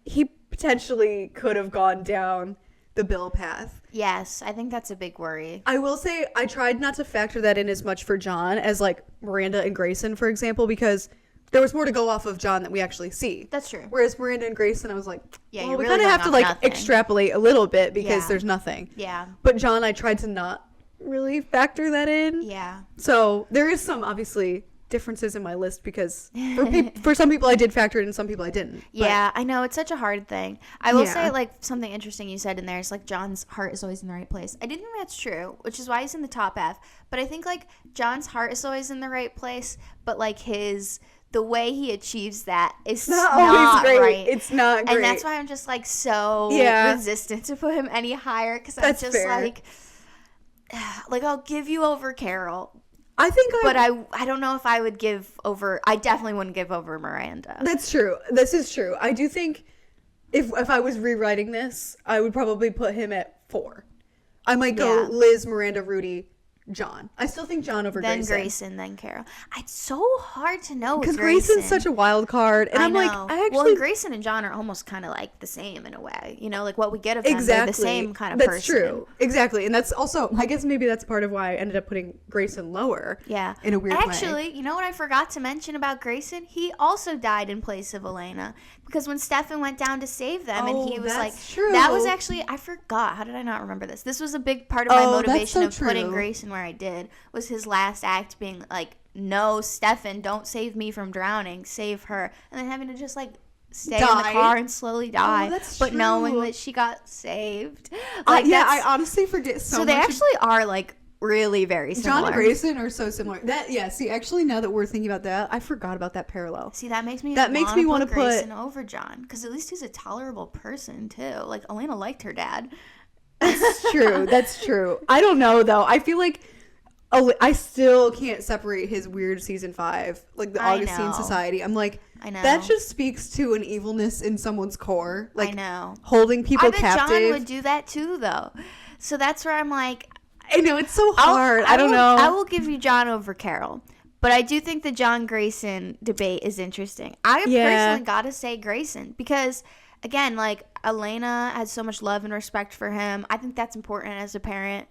he potentially could have gone down the Bill path. Yes, I think that's a big worry. I will say I tried not to factor that in as much for John as like Miranda and Grayson, for example, because there was more to go off of John that we actually see. That's true. Whereas Miranda and Grayson, I was like, yeah, well, we really kind of have to like nothing. extrapolate a little bit because there's nothing. Yeah. But John, I tried to not really factor that in. Yeah. So there is some obviously differences in my list because for some people I did factor it in, some people I didn't. Yeah, I know, it's such a hard thing. I will say, like, something interesting you said in there is like John's heart is always in the right place. I didn't think that's true, which is why he's in the top half. But I think like John's heart is always in the right place, but like the way he achieves that is not always great. Right. It's not great. And that's why I'm just like so resistant to put him any higher, because I'm just fair. like I'll give you over Carol. I think but I don't know if I would give over. I definitely wouldn't give over Miranda. That's true. This is true. I do think if I was rewriting this, I would probably put him at 4. I might go Liz, Miranda, Rudy, John. I still think John over Grayson. Then Grayson, then Carol. It's so hard to know because Grayson's such a wild card, and I'm like, well, Grayson and John are almost kind of like the same in a way. You know, like what we get of them, they're the same kind of person. That's true. Exactly, and that's also, I guess maybe that's part of why I ended up putting Grayson lower. Yeah, in a weird way. Actually, you know what I forgot to mention about Grayson? He also died in place of Elena, because when Stefan went down to save them, and he was like, true. That was actually, I forgot. How did I not remember this? This was a big part of my motivation of putting Grayson where I did, was his last act being like, no, Stefan, don't save me from drowning, save her, and then having to just like stay in the car and slowly die, but true. Knowing that she got saved. Like, I honestly forget so much. So they actually are like really very similar. John and Grayson are so similar. See, actually, now that we're thinking about that, I forgot about that parallel. See, that makes me want to put Grayson over John, because at least he's a tolerable person too. Like, Elena liked her dad. That's true. That's true. I don't know though. I feel like I still can't separate his weird season 5, like the Augustine Society. I'm like, I know. That just speaks to an evilness in someone's core. Like, I know. Holding people captive. I bet John would do that too, though. So that's where I'm like, I know, it's so hard. I don't know. I will give you John over Carol. But I do think the John Grayson debate is interesting. I personally got to say Grayson, because, again, like, Elena has so much love and respect for him. I think that's important as a parent.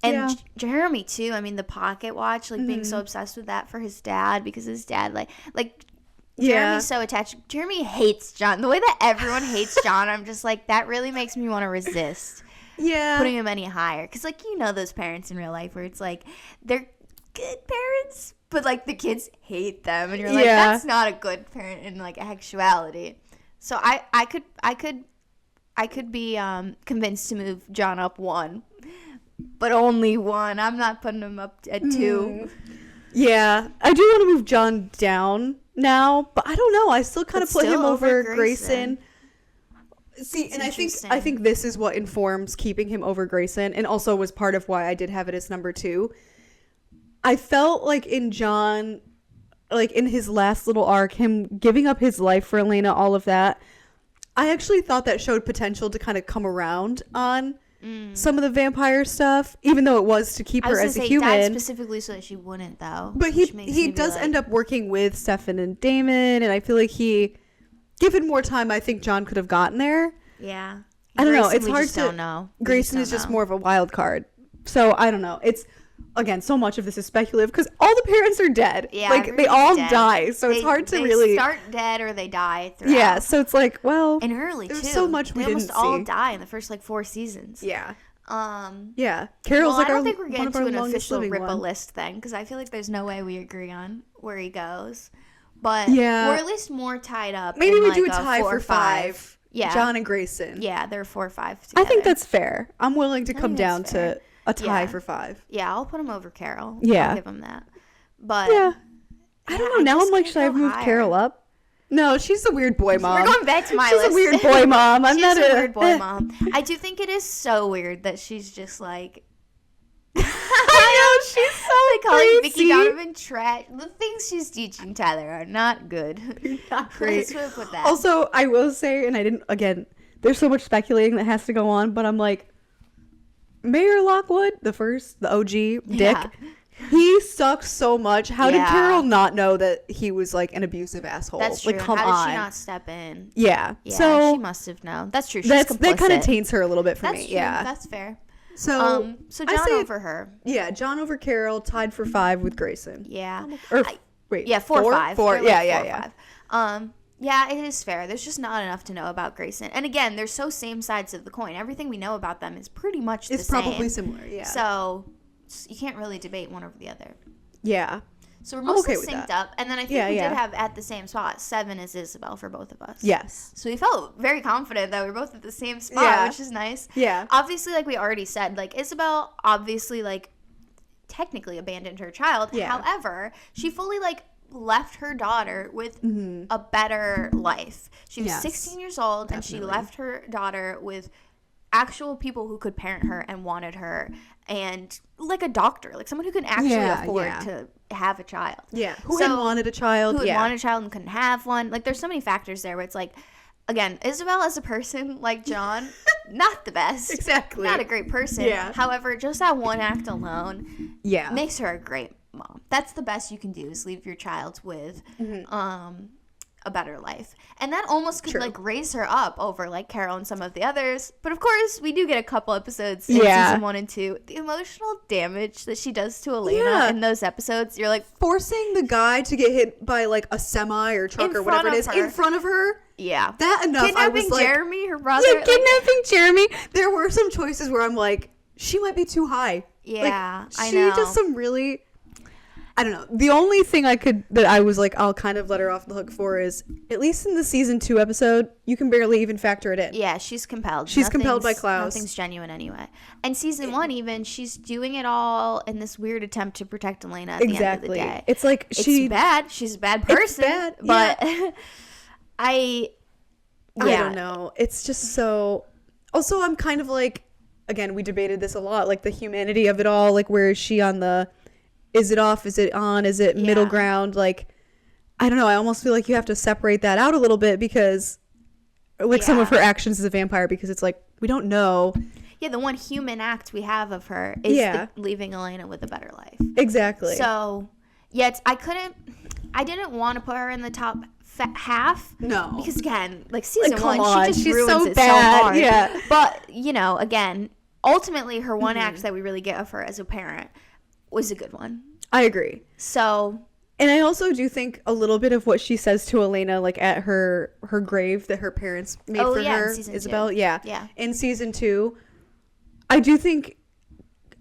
And Jeremy too. I mean, the pocket watch, like being so obsessed with that for his dad, because his dad, like Jeremy's so attached. Jeremy hates John. The way that everyone hates John, I'm just like, that really makes me want to resist. Putting him any higher, because like, you know, those parents in real life where it's like they're good parents, but like the kids hate them, and you're like, that's not a good parent in like actuality. So I could be convinced to move John up 1. but only one. I'm not putting him up at 2. Yeah, I do want to move John down now, but I don't know. I still kind of put him over Grayson. See, and I think this is what informs keeping him over Grayson, and also was part of why I did have it as number 2. I felt like in John, like in his last little arc, him giving up his life for Elena, all of that, I actually thought that showed potential to kind of come around on some of the vampire stuff, even though it was to keep her as a human. Died specifically so that she wouldn't, though. But he does end up working with Stefan and Damon, and I feel like given more time, I think John could have gotten there. Yeah. I don't know. It's we hard just to. Don't know. Grayson is just more of a wild card. So I don't know. It's, again, so much of this is speculative because all the parents are dead. Yeah. Like they all die. So it's hard to really. They start dead or they die throughout. Yeah. So it's like, well. And early, too. There's so much we didn't see. They almost all die in the first, 4 seasons. Yeah. Yeah. Carol's I don't think we're getting to an official Rippah list thing because I feel like there's no way we agree on where he goes. But we're at least more tied up. Maybe we do a tie for 5. Yeah. John and Grayson. Yeah, they're 4 or 5 together. I think that's fair. I'm willing to come down to a tie for 5. Yeah, I'll put him over Carol. Yeah. I'll give him that. But yeah. I don't know. Now I'm like, should I have moved Carol up? No, she's a weird boy mom. We're going back to my list. She's a weird boy mom. She's a weird boy mom. I do think it is so weird that she's just like... I know, she's so calling Vicky Donovan trash. The things she's teaching Tyler are not good. Not great. Let's put that. Also, I will say, and I didn't, again, there's so much speculating that has to go on, but I'm like, Mayor Lockwood, the OG Dick, he sucks so much. How did Carol not know that he was like an abusive asshole? That's true. Like, come How on. did she not step in? Yeah. Yeah, so she must have known. That's true. She's that complicit. kind of taints her a little bit for me. True. Yeah. That's fair. So John over her. Yeah, John over Carol, tied for 5 with Grayson. Yeah. Wait. Yeah, 4 or 5. 4. Yeah. 5. Yeah, it is fair. There's just not enough to know about Grayson. And again, they're so same sides of the coin. Everything we know about them is pretty much the same. It's probably similar, yeah. So you can't really debate one over the other. Yeah. So we're mostly synced up. And then I think we did have at the same spot. 7 is Isabelle for both of us. Yes. So we felt very confident that we were both at the same spot, which is nice. Yeah. Obviously, like we already said, like Isabelle obviously like technically abandoned her child. Yeah. However, she fully like left her daughter with a better life. She was 16 years old and she left her daughter with actual people who could parent her and wanted her, and like a doctor, like someone who could actually afford to have a child. Yeah. Who had wanted a child. Who had wanted a child and couldn't have one. Like there's so many factors there where it's like, again, Isabelle as a person, like John, not the best. Exactly. Not a great person. Yeah. However, just that one act alone makes her a great mom. That's the best you can do, is leave your child with a better life. And that almost could like raise her up over like Carol and some of the others. But of course, we do get a couple episodes in season 1 and 2. The emotional damage that she does to Elena in those episodes, you're like, forcing the guy to get hit by like a semi or truck or whatever it is in front of her. Yeah. That enough. Kidnapping Jeremy, her brother. Yeah, kidnapping Jeremy. There were some choices where I'm like, she might be too high. Yeah, like, I know. She does some really, I don't know. The only thing that I was like, I'll kind of let her off the hook for is, at least in the season 2 episode, you can barely even factor it in. Yeah, she's compelled. She's compelled by Klaus. Nothing's genuine anyway. And season 1 even, she's doing it all in this weird attempt to protect Elena at the end of the day. It's like it's bad. She's a bad person. It's bad. But I don't know. It's just so. Also, I'm kind of like, again, we debated this a lot, like the humanity of it all. Like, where is she on the? Is it off? Is it on? Is it middle ground? Like, I don't know. I almost feel like you have to separate that out a little bit because, like, some of her actions as a vampire, because it's like, we don't know. Yeah, the one human act we have of her is leaving Elena with a better life. Exactly. So, I didn't want to put her in the top half. No. Because, again, like, season like, 1, she just ruins so it bad. so hard. Yeah. But, again, ultimately, her one act that we really get of her as a parent was a good one. I agree. So, and I also do think a little bit of what she says to Elena, like at her grave that her parents made for her, Isabelle. 2. Yeah. In season 2, I do think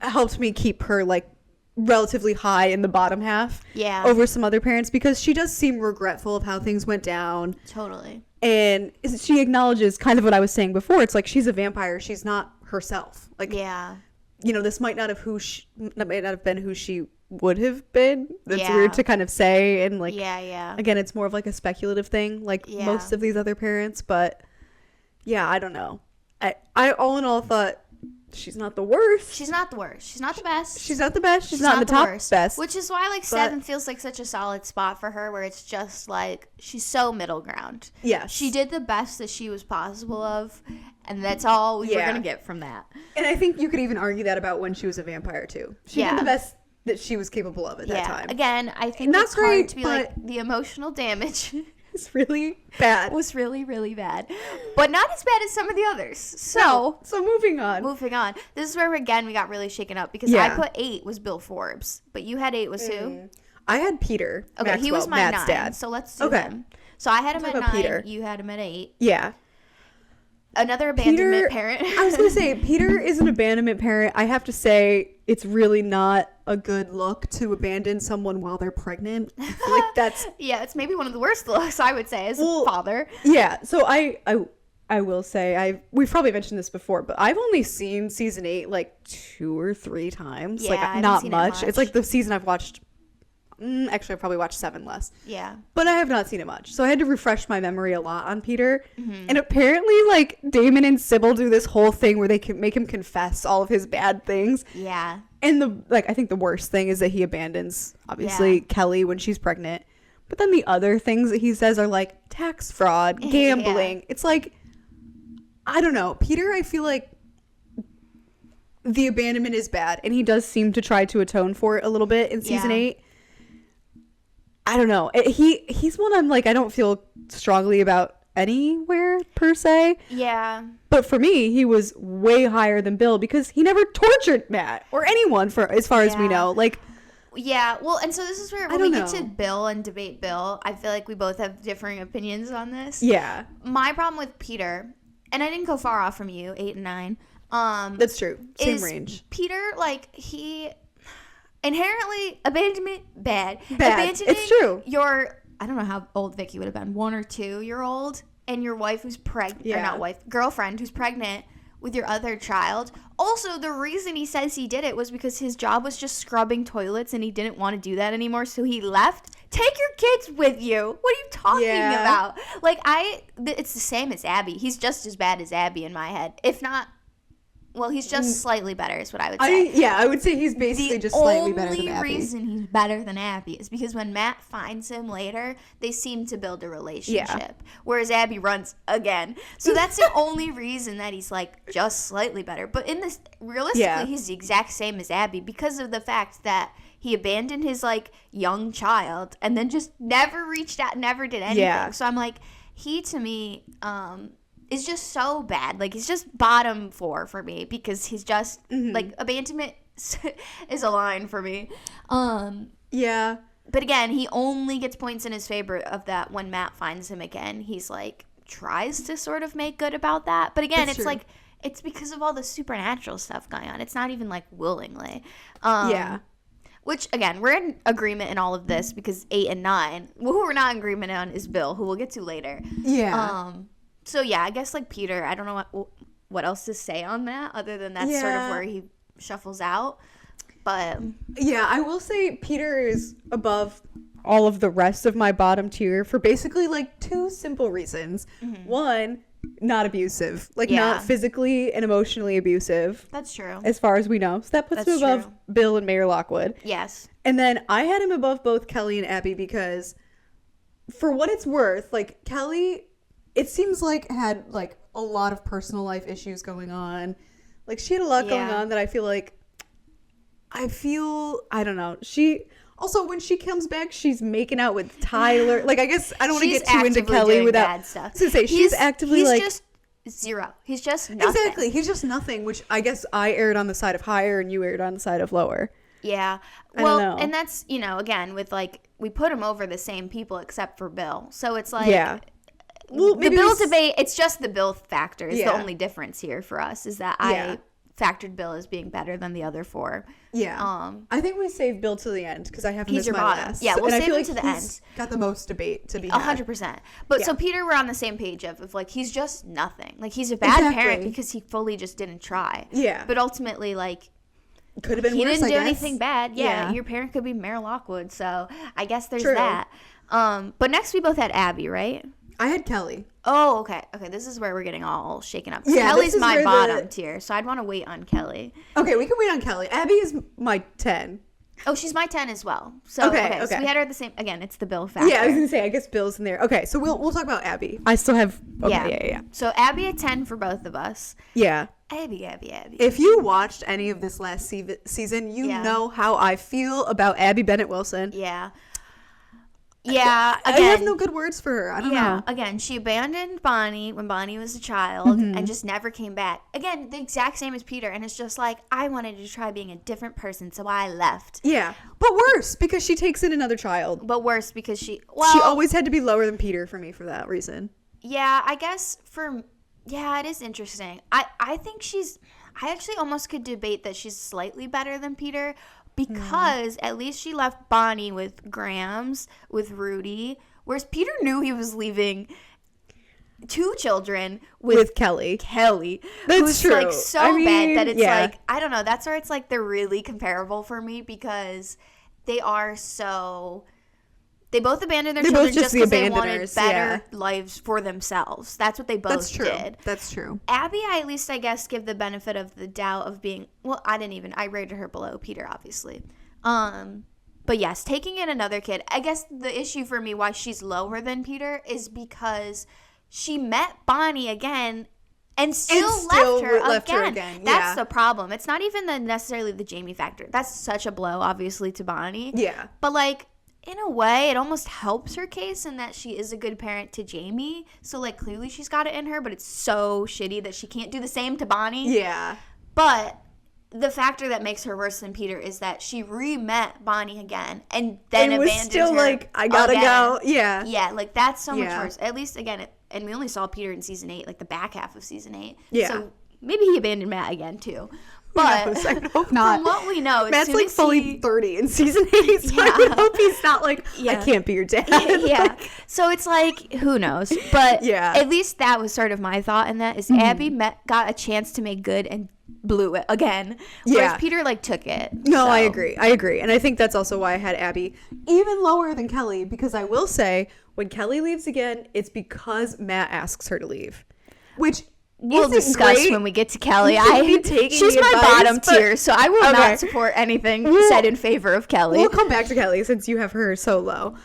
helped me keep her like relatively high in the bottom half. Yeah. Over some other parents, because she does seem regretful of how things went down. Totally. And she acknowledges kind of what I was saying before. It's like, she's a vampire. She's not herself. Like, yeah. this might not have been who she would have been. That's Yeah. weird to kind of say, and like, Yeah. again, it's more of like a speculative thing, like Yeah. most of these other parents. But yeah, I don't know. I all in all thought she's not the worst. She's not the worst. She's not the best. She's not the best. She's not in the top worst. best. Which is why like 7 feels like such a solid spot for her, where it's just like she's so middle ground. Yes. She did the best that she was possible of, and that's all we were gonna get from that. And I think you could even argue that about when she was a vampire too. She did the best that she was capable of at that time. Again, I think Not it's hard great, to be but like the emotional damage it's really bad. was really, really bad, but not as bad as some of the others. So moving on. This is where again we got really shaken up because I put 8 was Bill Forbes, but you had 8 was who? I had Peter. Okay, Maxwell, he was my Matt's 9. dad. So let's do him. So I had him at 9. Peter. You had him at 8. Yeah. Another abandonment parent. I was gonna say Peter is an abandonment parent. I have to say it's really not a good look to abandon someone while they're pregnant. I feel like that's yeah, it's maybe one of the worst looks I would say as a father. Yeah. So I will say we've probably mentioned this before, but I've only seen season 8 like 2 or 3 times. Yeah, like not much. It's like the season I've watched. Actually, I probably watched 7 less. Yeah. But I have not seen it much. So I had to refresh my memory a lot on Peter. Mm-hmm. And apparently, like, Damon and Sybil do this whole thing where they can make him confess all of his bad things. Yeah. And I think the worst thing is that he abandons, obviously, Kelly when she's pregnant. But then the other things that he says are like tax fraud, gambling. Yeah. It's like, I don't know. Peter, I feel like the abandonment is bad. And he does seem to try to atone for it a little bit in season 8. I don't know. He's one I'm like, I don't feel strongly about anywhere per se. Yeah. But for me, he was way higher than Bill because he never tortured Matt or anyone for as far as we know. Like, yeah. Well, and so this is where when we get to Bill and debate Bill, I feel like we both have differing opinions on this. Yeah. My problem with Peter, and I didn't go far off from you, 8 and 9. That's true. Same range. Peter, like, he inherently abandonment bad. Abandoning it's true. I don't know how old Vicky would have been, 1 or 2 year old, and your wife who's pregnant, or not wife, girlfriend who's pregnant with your other child. Also, the reason he says he did it was because his job was just scrubbing toilets and he didn't want to do that anymore, so he left. Take your kids with you. What are you talking about? Like, it's the same as Abby. He's just as bad as Abby in my head. If not, well, he's just slightly better is what I would say. I would say he's basically just slightly better than Abby. The only reason he's better than Abby is because when Matt finds him later, they seem to build a relationship. Whereas Abby runs again. So that's the only reason that he's like just slightly better. But in this, realistically, he's the exact same as Abby because of the fact that he abandoned his like young child and then just never reached out, never did anything. Yeah. So I'm like, he to me, is just so bad. Like, he's just bottom 4 for me because he's just like abandonment is a line for me. Yeah. But again, he only gets points in his favor of that when Matt finds him again. He's like tries to sort of make good about that. But again, it's like it's because of all the supernatural stuff going on. It's not even like willingly. Which, again, we're in agreement in all of this because 8 and 9. Who we're not in agreement on is Bill, who we'll get to later. Yeah. So, yeah, I guess, like, Peter, I don't know what else to say on that other than that's sort of where he shuffles out. But yeah, I will say Peter is above all of the rest of my bottom tier for basically, like, 2 simple reasons. Mm-hmm. One, not abusive. Like, not physically and emotionally abusive. That's true. As far as we know. So that puts him above Bill and Mayor Lockwood. Yes. And then I had him above both Kelly and Abby because, for what it's worth, like, Kelly, it seems like had like a lot of personal life issues going on. Like, she had a lot going on that I don't know. She also, when she comes back, she's making out with Tyler. Like, I guess I don't want to get too into Kelly without bad stuff. To say she's actively he's like just zero. He's just nothing. Exactly. He's just nothing, which I guess I aired on the side of higher and you aired on the side of lower. Yeah. Well, and that's, again, with like we put him over the same people except for Bill. So it's like well, the Bill debate, it's just the Bill factor is the only difference here for us is that I factored Bill as being better than the other 4. Yeah. I think we saved Bill to the end because I have him as my last. Yeah, we'll save him to the end. Got the most debate to be had. 100%. But so Peter, we're on the same page of like he's just nothing. Like, he's a bad parent because he fully just didn't try. Yeah. But ultimately, like, could have been he worse, didn't I do guess. anything bad. Yeah, your parent could be Mayor Lockwood, so I guess there's True. that. But next we both had Abby, right? I had Kelly. Oh, okay. This is where we're getting all shaken up. Yeah, Kelly's my where bottom tier, so I'd want to wait on Kelly. Okay, we can wait on Kelly. Abby is my 10. Oh, she's my 10 as well. So, Okay. So we had her the same. Again, it's the Bill factor. Yeah, I was gonna say, I guess Bill's in there. Okay, so we'll talk about Abby. I still have. Okay, yeah. So Abby a 10 for both of us. Yeah. Abby. If you watched any of this last season, you know how I feel about Abby Bennett Wilson. Yeah. Yeah. I Again, have no good words for her. I don't know. Again, she abandoned Bonnie when Bonnie was a child and just never came back. Again, the exact same as Peter. And it's just like, I wanted to try being a different person, so I left. Yeah. But worse, because she takes in another child. But worse, because she always had to be lower than Peter for me for that reason. Yeah, I guess it is interesting. I think I actually almost could debate that she's slightly better than Peter because at least she left Bonnie with Grams, with Rudy, whereas Peter knew he was leaving 2 children with Kelly. That's who's true. Like so bad that it's like, I don't know, that's where it's like they're really comparable for me because they are so... They both abandoned their children just because they wanted better lives for themselves. That's what they both did. That's true. Abby, I guess, give the benefit of the doubt of being... Well, I rated her below Peter, obviously. But yes, taking in another kid. I guess the issue for me why she's lower than Peter is because she met Bonnie again and still left her again. That's the problem. It's not even necessarily the Jamie factor. That's such a blow, obviously, to Bonnie. Yeah. But, like... In a way, it almost helps her case in that she is a good parent to Jamie. So, like, clearly she's got it in her, but it's so shitty that she can't do the same to Bonnie. Yeah. But the factor that makes her worse than Peter is that she re-met Bonnie again and then abandoned her. And was still like, I gotta go. Yeah. Yeah, like, that's so much worse. At least, again, and we only saw Peter in season 8, like, the back half of season 8. Yeah. So, maybe he abandoned Matt again, too. But I hope not. From what we know, Matt's like fully 30 in season 8, so I would hope he's not like, I can't be your dad. Yeah. So it's like, who knows? But at least that was sort of my thought in that is Abby got a chance to make good and blew it again. Whereas Peter like took it. No, so. I agree. And I think that's also why I had Abby even lower than Kelly, because I will say when Kelly leaves again, it's because Matt asks her to leave. Which... We'll discuss when we get to Kelly. She's my bottom tier, so I will not support anything said in favor of Kelly. We'll come back to Kelly since you have her so low.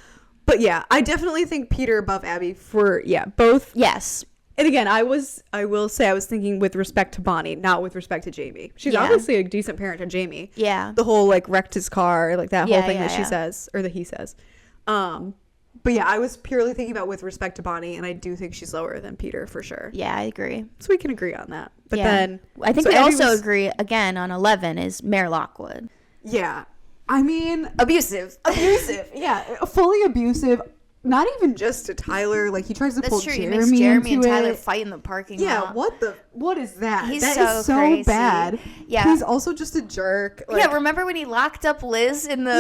But yeah, I definitely think Peter above Abby for both. Yes. And again, I will say I was thinking with respect to Bonnie, not with respect to Jamie. She's obviously a decent parent to Jamie. Yeah. The whole like wrecked his car, like that whole thing that she says or that he says. But yeah, I was purely thinking about with respect to Bonnie, and I do think she's lower than Peter for sure. Yeah, I agree. So we can agree on that. But then... I think we also agree, again, on 11 is Mayor Lockwood. Yeah. I mean... Abusive. Yeah, fully abusive. Not even just to Tyler. Like, he tries to pull Jeremy into it. That's true. He makes Jeremy and Tyler fight in the parking lot. Yeah, what is that? That is so crazy. Bad. Yeah. He's also just a jerk. Like, remember when he locked up Liz in the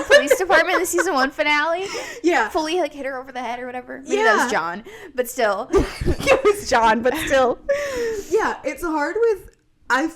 police department in the season 1 finale? Yeah. Fully, like, hit her over the head or whatever. Maybe that was John. But still. It was John, but still. Yeah, it's hard with... I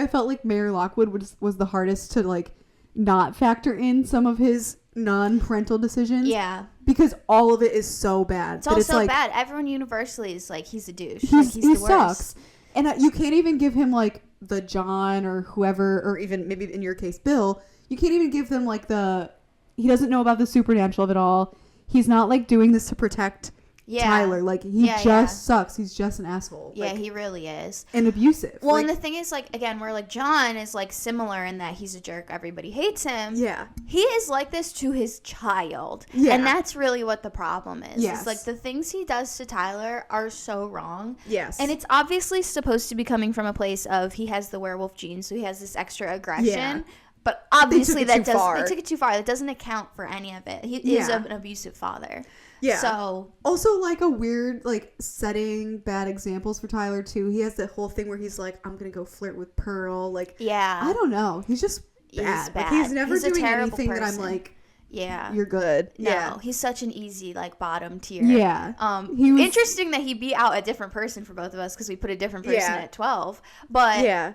felt like Mayor Lockwood was the hardest to, like, not factor in some of his non-parental decisions. Yeah. Because all of it is so bad. It's all so like, bad. Everyone universally is like, he's a douche. He the sucks. And you can't even give him like the John or whoever, or even maybe in your case, Bill. You can't even give them like he doesn't know about the supernatural of it all. He's not like doing this to protect Tyler. Like he just sucks. He's just an asshole. Yeah, like, he really is. And abusive. Well, and the thing is, like, again, where like John is like similar in that he's a jerk. Everybody hates him. Yeah. He is like this to his child. Yeah. And that's really what the problem is. Yes. It's like the things he does to Tyler are so wrong. Yes. And it's obviously supposed to be coming from a place of he has the werewolf gene, so he has this extra aggression. Yeah. But obviously they took it too far. That doesn't account for any of it. He is an abusive father. Yeah. So also like a weird like setting bad examples for Tyler too. He has that whole thing where he's like, I'm gonna go flirt with Pearl. Like I don't know. He's just bad. Like, he's never doing anything that I'm like, you're good. No, he's such an easy like bottom tier. Yeah. Interesting that he beat out a different person for both of us because we put a different person at 12. But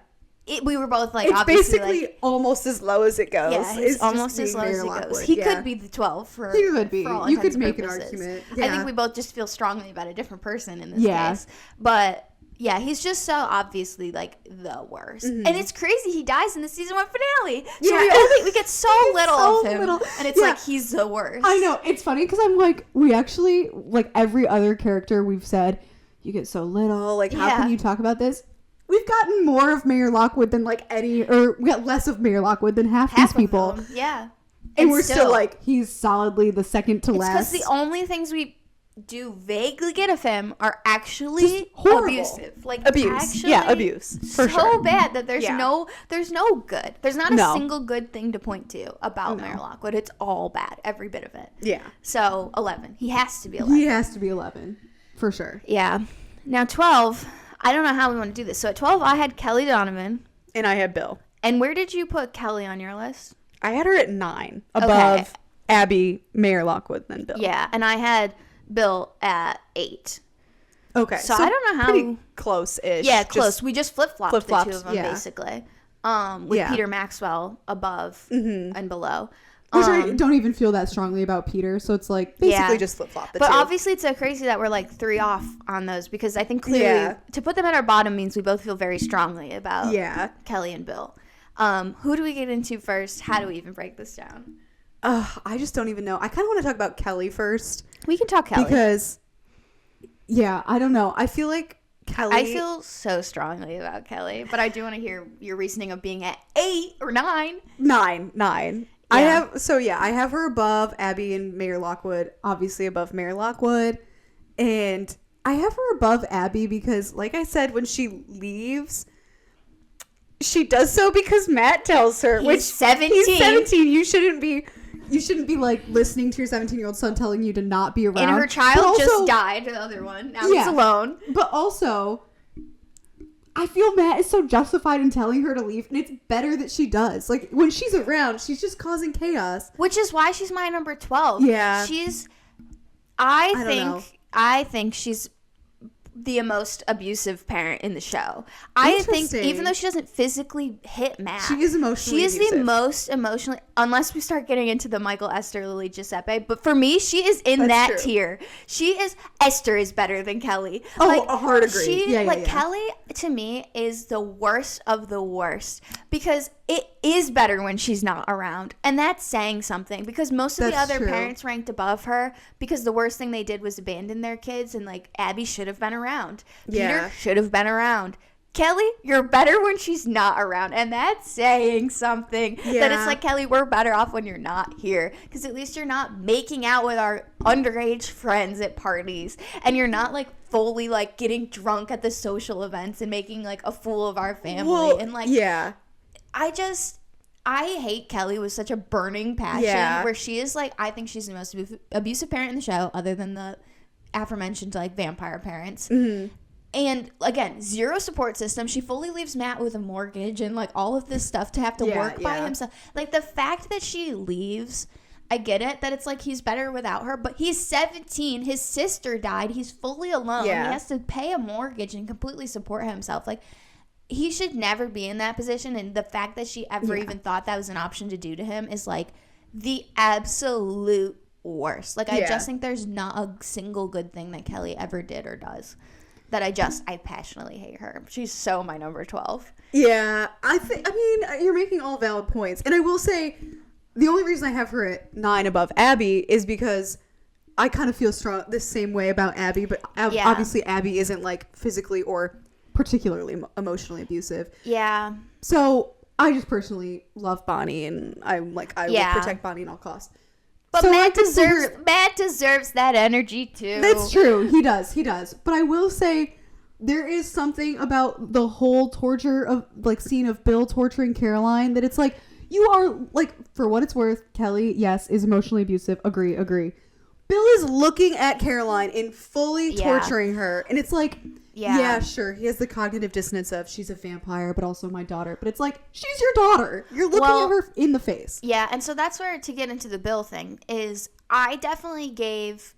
we were both like, it's obviously, basically like, almost as low as it goes. yeah, it's almost as low as it goes. He could be the 12 for He could be. For all You could intents and make an purposes. argument. I Yeah. think we both just feel strongly about a different person in this Yeah. case. But yeah, he's just so obviously like the worst. And it's crazy he dies in the season 1 finale. So we get so little of him. And it's like he's the worst. I know. It's funny because I'm like, we actually, like every other character we've said, you get so little. Like, how can you talk about this? We've gotten more of Mayor Lockwood than like we got less of Mayor Lockwood than half these people. Of them. Yeah. And we're still like, he's solidly the second to last. Because the only things we do vaguely get of him are actually abusive. Like abuse. Abuse. For so sure. bad that there's no good. There's not a single good thing to point to about Mayor Lockwood. It's all bad. Every bit of it. Yeah. So 11. He has to be 11. He has to be 11. For sure. Yeah. Now 12. I don't know how we want to do this. So at 12, I had Kelly Donovan. And I had Bill. And where did you put Kelly on your list? I had her at 9. Above Abby, Mayor Lockwood, then Bill. Yeah. And I had Bill at 8. Okay. So I don't know how. Pretty close-ish. Yeah, close. We just flip-flopped the two of them, yeah. basically. With Peter Maxwell above and below. Which I don't even feel that strongly about Peter. So it's like, basically just flip-flop the two. But obviously it's so crazy that we're like 3 off on those because I think clearly to put them at our bottom means we both feel very strongly about Kelly and Bill. Who do we get into first? How do we even break this down? I just don't even know. I kind of want to talk about Kelly first. We can talk Kelly. Because, I don't know. I feel like Kelly. I feel so strongly about Kelly, but I do want to hear your reasoning of being at 8 or 9. 9. Yeah. I have her above Abby and Mayor Lockwood, obviously above Mayor Lockwood. And I have her above Abby because, like I said, when she leaves, she does so because Matt tells her. He's 17. He's 17. You shouldn't be like listening to your 17-year-old son telling you to not be around. And her child just died, the other one. Now he's alone. But also, I feel Matt is so justified in telling her to leave, and it's better that she does. Like, when she's around, she's just causing chaos. Which is why she's my number 12. Yeah. I think she's the most abusive parent in the show. I think even though she doesn't physically hit Matt, she is emotionally abusive. The most emotionally, unless we start getting into the Michael, Esther, Lily, Giuseppe. But for me, she is in that tier. Esther is better than Kelly. A hard agree. Kelly to me is the worst of the worst because it is better when she's not around, and that's saying something because most of the other parents ranked above her because the worst thing they did was abandon their kids, and like Abby should have been around. Peter should have been around. Kelly, you're better when she's not around, and that's saying something. That it's like, Kelly, we're better off when you're not here because at least you're not making out with our underage friends at parties, and you're not like fully like getting drunk at the social events and making like a fool of our family. And like I hate Kelly with such a burning passion where she is like, I think she's the most abusive parent in the show other than the aforementioned like vampire parents. And again, zero support system. She fully leaves Matt with a mortgage and like all of this stuff to have to work by himself. Like the fact that she leaves, I get it that it's like he's better without her, but he's 17. His sister died. He's fully alone. He has to pay a mortgage and completely support himself. Like he should never be in that position. And the fact that she ever even thought that was an option to do to him is like the absolute worst. Like I just think there's not a single good thing that Kelly ever did or does. That I passionately hate her. She's so my number 12. Yeah, I mean, you're making all valid points. And I will say, the only reason I have her at 9 above Abby is because I kind of feel the same way about Abby. But obviously Abby isn't like physically or particularly emotionally abusive. Yeah. So I just personally love Bonnie, and I will protect Bonnie at all costs. But so Matt deserves that energy too. That's true. He does. But I will say there is something about the whole torture of like scene of Bill torturing Caroline that it's like you are like, for what it's worth, Kelly, yes, is emotionally abusive. Agree. Bill is looking at Caroline and fully torturing her, and it's like, yeah, sure, he has the cognitive dissonance of she's a vampire, but also my daughter. But it's like, she's your daughter. You're looking at her in the face. Yeah, and so that's where, to get into the Bill thing, is I definitely gave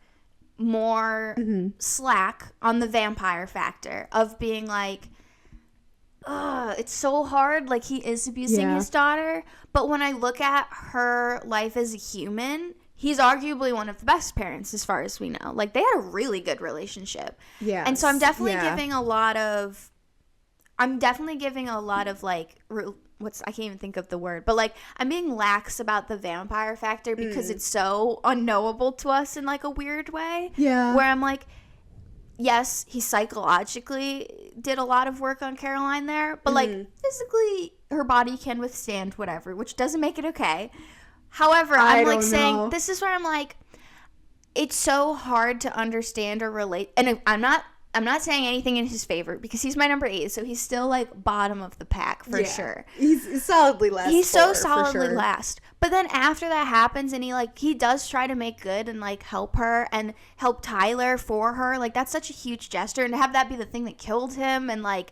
more slack on the vampire factor of being like, it's so hard. Like, he is abusing his daughter. But when I look at her life as a human, he's arguably one of the best parents as far as we know. Like, they had a really good relationship. Yeah. And so I'm definitely giving a lot of, like, I can't even think of the word, but, like, I'm being lax about the vampire factor because it's so unknowable to us in, like, a weird way. Yeah. Where I'm like, yes, he psychologically did a lot of work on Caroline there, but, like, physically, her body can withstand whatever, which doesn't make it okay. However, I'm, like, saying, this is where I'm, like, it's so hard to understand or relate, and I'm not saying anything in his favor because he's my number 8, so he's still, like, bottom of the pack for sure. He's solidly last. He's so solidly last. But then after that happens and he does try to make good and, like, help her and help Tyler for her. Like, that's such a huge gesture, and to have that be the thing that killed him, and, like,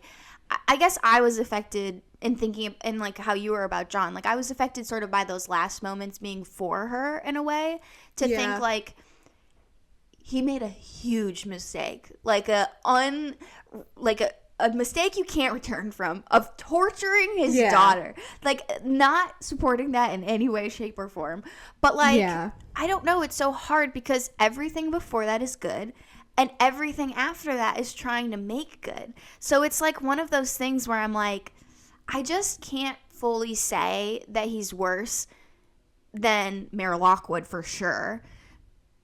I guess I was affected in thinking in, like, how you were about John. Like, I was affected sort of by those last moments being for her in a way to think, like, he made a huge mistake, like a mistake you can't return from, of torturing his daughter, like, not supporting that in any way, shape, or form. But, like, I don't know, it's so hard because everything before that is good and everything after that is trying to make good. So it's, like, one of those things where I'm like, I just can't fully say that he's worse than Mayor Lockwood for sure.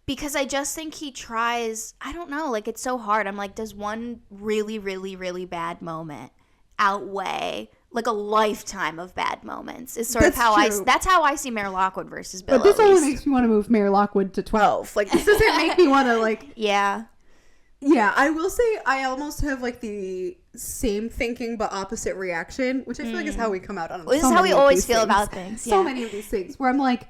Because I just think he tries, I don't know, like, it's so hard. I'm like, does one really, really, really bad moment outweigh, like, a lifetime of bad moments? Is sort of how that's how I see Mayor Lockwood versus Bill. But this only makes me want to move Mayor Lockwood to 12. Like, this doesn't make me want to, like... Yeah, I will say I almost have, like, the same thinking but opposite reaction, which I feel like is how we come out on. Well, this is how we always feel about things. So many of these things where I'm like,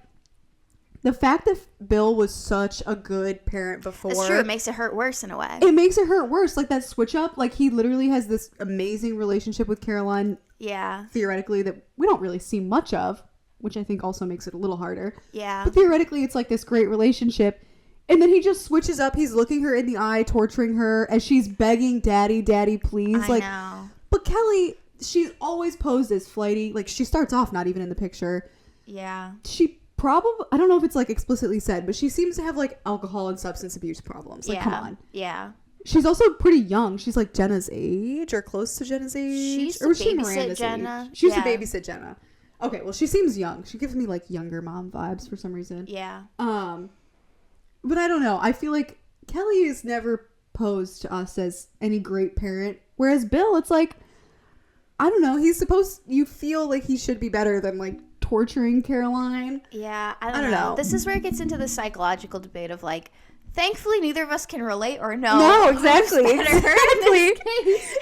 the fact that Bill was such a good parent before... It's true. It makes it hurt worse in a way. It makes it hurt worse. Like, that switch up. Like, he literally has this amazing relationship with Caroline. Yeah. Theoretically, that we don't really see much of, which I think also makes it a little harder. Yeah. But theoretically, it's like this great relationship. And then he just switches up. He's looking her in the eye, torturing her, as she's begging, Daddy, Daddy, please. I know. But Kelly, she's always posed as flighty. Like, she starts off not even in the picture. Yeah. She... probably, I don't know if it's, like, explicitly said, but she seems to have, like, alcohol and substance abuse problems. Like, come on. Yeah. She's also pretty young. She's, like, Jenna's age or close to Jenna's age. She used to babysit Jenna. She used to babysit Jenna. Okay, well, she seems young. She gives me, like, younger mom vibes for some reason. Yeah. But I don't know. I feel like Kelly is never posed to us as any great parent, whereas Bill, it's like, I don't know. You feel like he should be better than, like, torturing Caroline. Yeah, I don't know. This is where it gets into the psychological debate of, like, thankfully neither of us can relate or know. No, exactly.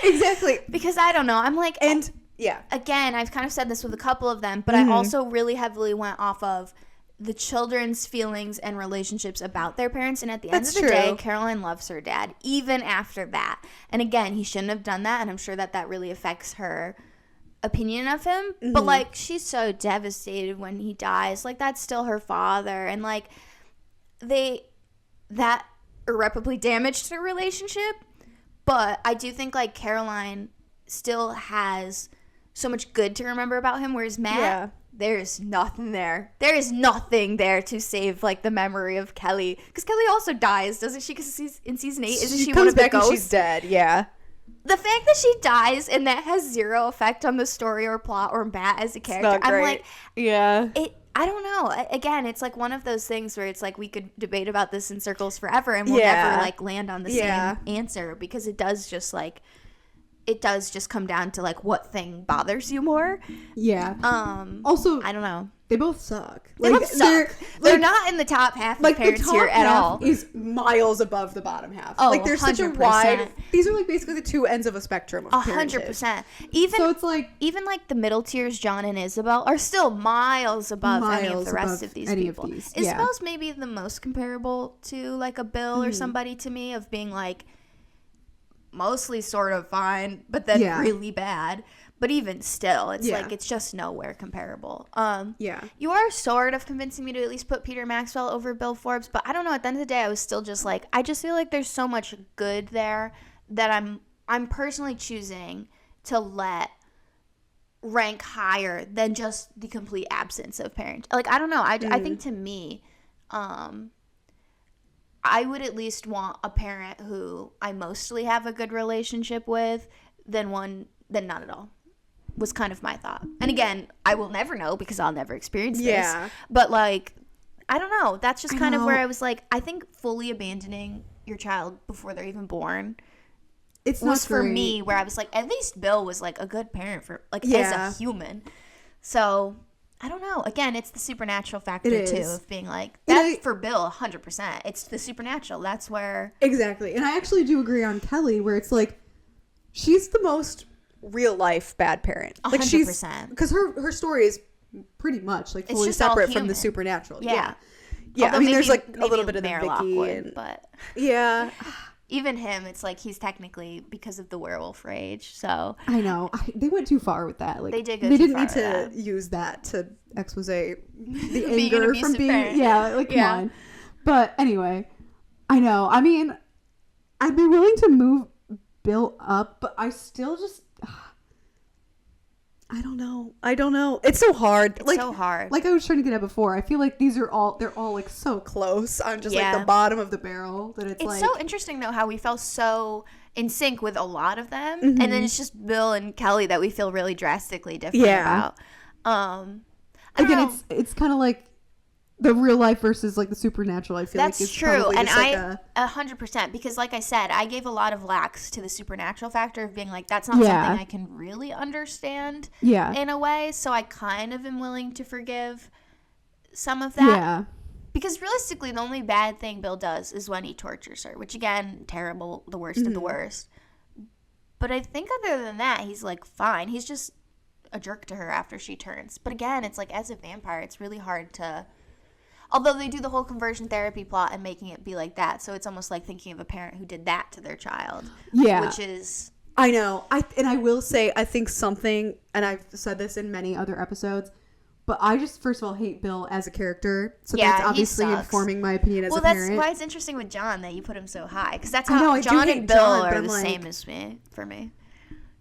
Exactly. Because I don't know. I'm like, and yeah. Again, I've kind of said this with a couple of them, but I also really heavily went off of the children's feelings and relationships about their parents, and at the end of the day, Caroline loves her dad even after that. And again, he shouldn't have done that, and I'm sure that really affects her opinion of him, but, like, she's so devastated when he dies. Like, that's still her father, and, like, that irreparably damaged their relationship. But I do think, like, Caroline still has so much good to remember about him, whereas Matt, there's nothing there. There is nothing there to save, like, the memory of Kelly, because Kelly also dies, doesn't she? Because in season 8, isn't she one of the ghosts? And she's dead. Yeah. The fact that she dies and that has zero effect on the story or plot or Matt as a character, I'm like, I don't know. Again, it's like one of those things where it's like we could debate about this in circles forever and we'll never, like, land on the same answer, because it does just come down to, like, what thing bothers you more. Yeah. Also, I don't know. They both suck. They both suck. They're not in the top half of parents here at all. The top half is miles above the bottom half. Oh, like, there's 100%. such a wide... These are, like, basically the two ends of a spectrum of parenthood. 100%. So it's like... Even, like, the middle tiers, John and Isabelle, are still miles above any of the rest of these people. Isabelle's maybe the most comparable to, like, a Bill or somebody to me, of being, like, mostly sort of fine, but then really bad. But even still, it's like, it's just nowhere comparable. You are sort of convincing me to at least put Peter Maxwell over Bill Forbes, but I don't know. At the end of the day, I was still just like, I just feel like there's so much good there that I'm personally choosing to let rank higher than just the complete absence of parent. Like, I don't know. I think to me, I would at least want a parent who I mostly have a good relationship with than none at all. Was kind of my thought. And again, I will never know because I'll never experience this. Yeah. But like, I don't know. That's just kind of where I was like, I think fully abandoning your child before they're even born was for me, where I was like, at least Bill was like a good parent for like as a human. So I don't know. Again, it's the supernatural factor too of being like that's for Bill 100%. It's the supernatural. That's where exactly. And I actually do agree on Kelly, where it's like she's the most real life bad parent. 100%. Like she's because her story is pretty much like fully separate from the supernatural. Yeah. Although I mean, there's like a little bit of the Mayor Vicky, Lockwood, but even him, it's like he's technically because of the werewolf rage. So I know they went too far with that. Like they did. Go they too didn't far need to with use that to expose the being anger an from being parent. like come on. But anyway, I know. I mean, I'd be willing to move Bill up, but I still just. I don't know. It's so hard. It's so hard. Like I was trying to get at before. I feel like they're all like so close on just like the bottom of the barrel that it's like. So interesting though how we felt so in sync with a lot of them, and then it's just Bill and Kelly that we feel really drastically different about. Again, it's kind of like the real life versus like the supernatural. I feel that's like it's true, and like 100% because, like I said, I gave a lot of lacks to the supernatural factor of being like that's not something I can really understand. In a way, so I kind of am willing to forgive some of that. Yeah. Because realistically, the only bad thing Bill does is when he tortures her, which again, terrible, the worst of the worst. But I think other than that, he's like fine. He's just a jerk to her after she turns. But again, it's like as a vampire, it's really hard to. Although they do the whole conversion therapy plot and making it be like that. So it's almost like thinking of a parent who did that to their child. Yeah. Which is... I know. I will say, I think something, and I've said this in many other episodes, but I just, first of all, hate Bill as a character. So that's obviously informing my opinion as a parent. Well, that's why it's interesting with John that you put him so high. Because that's how John and Bill are the same as me, for me.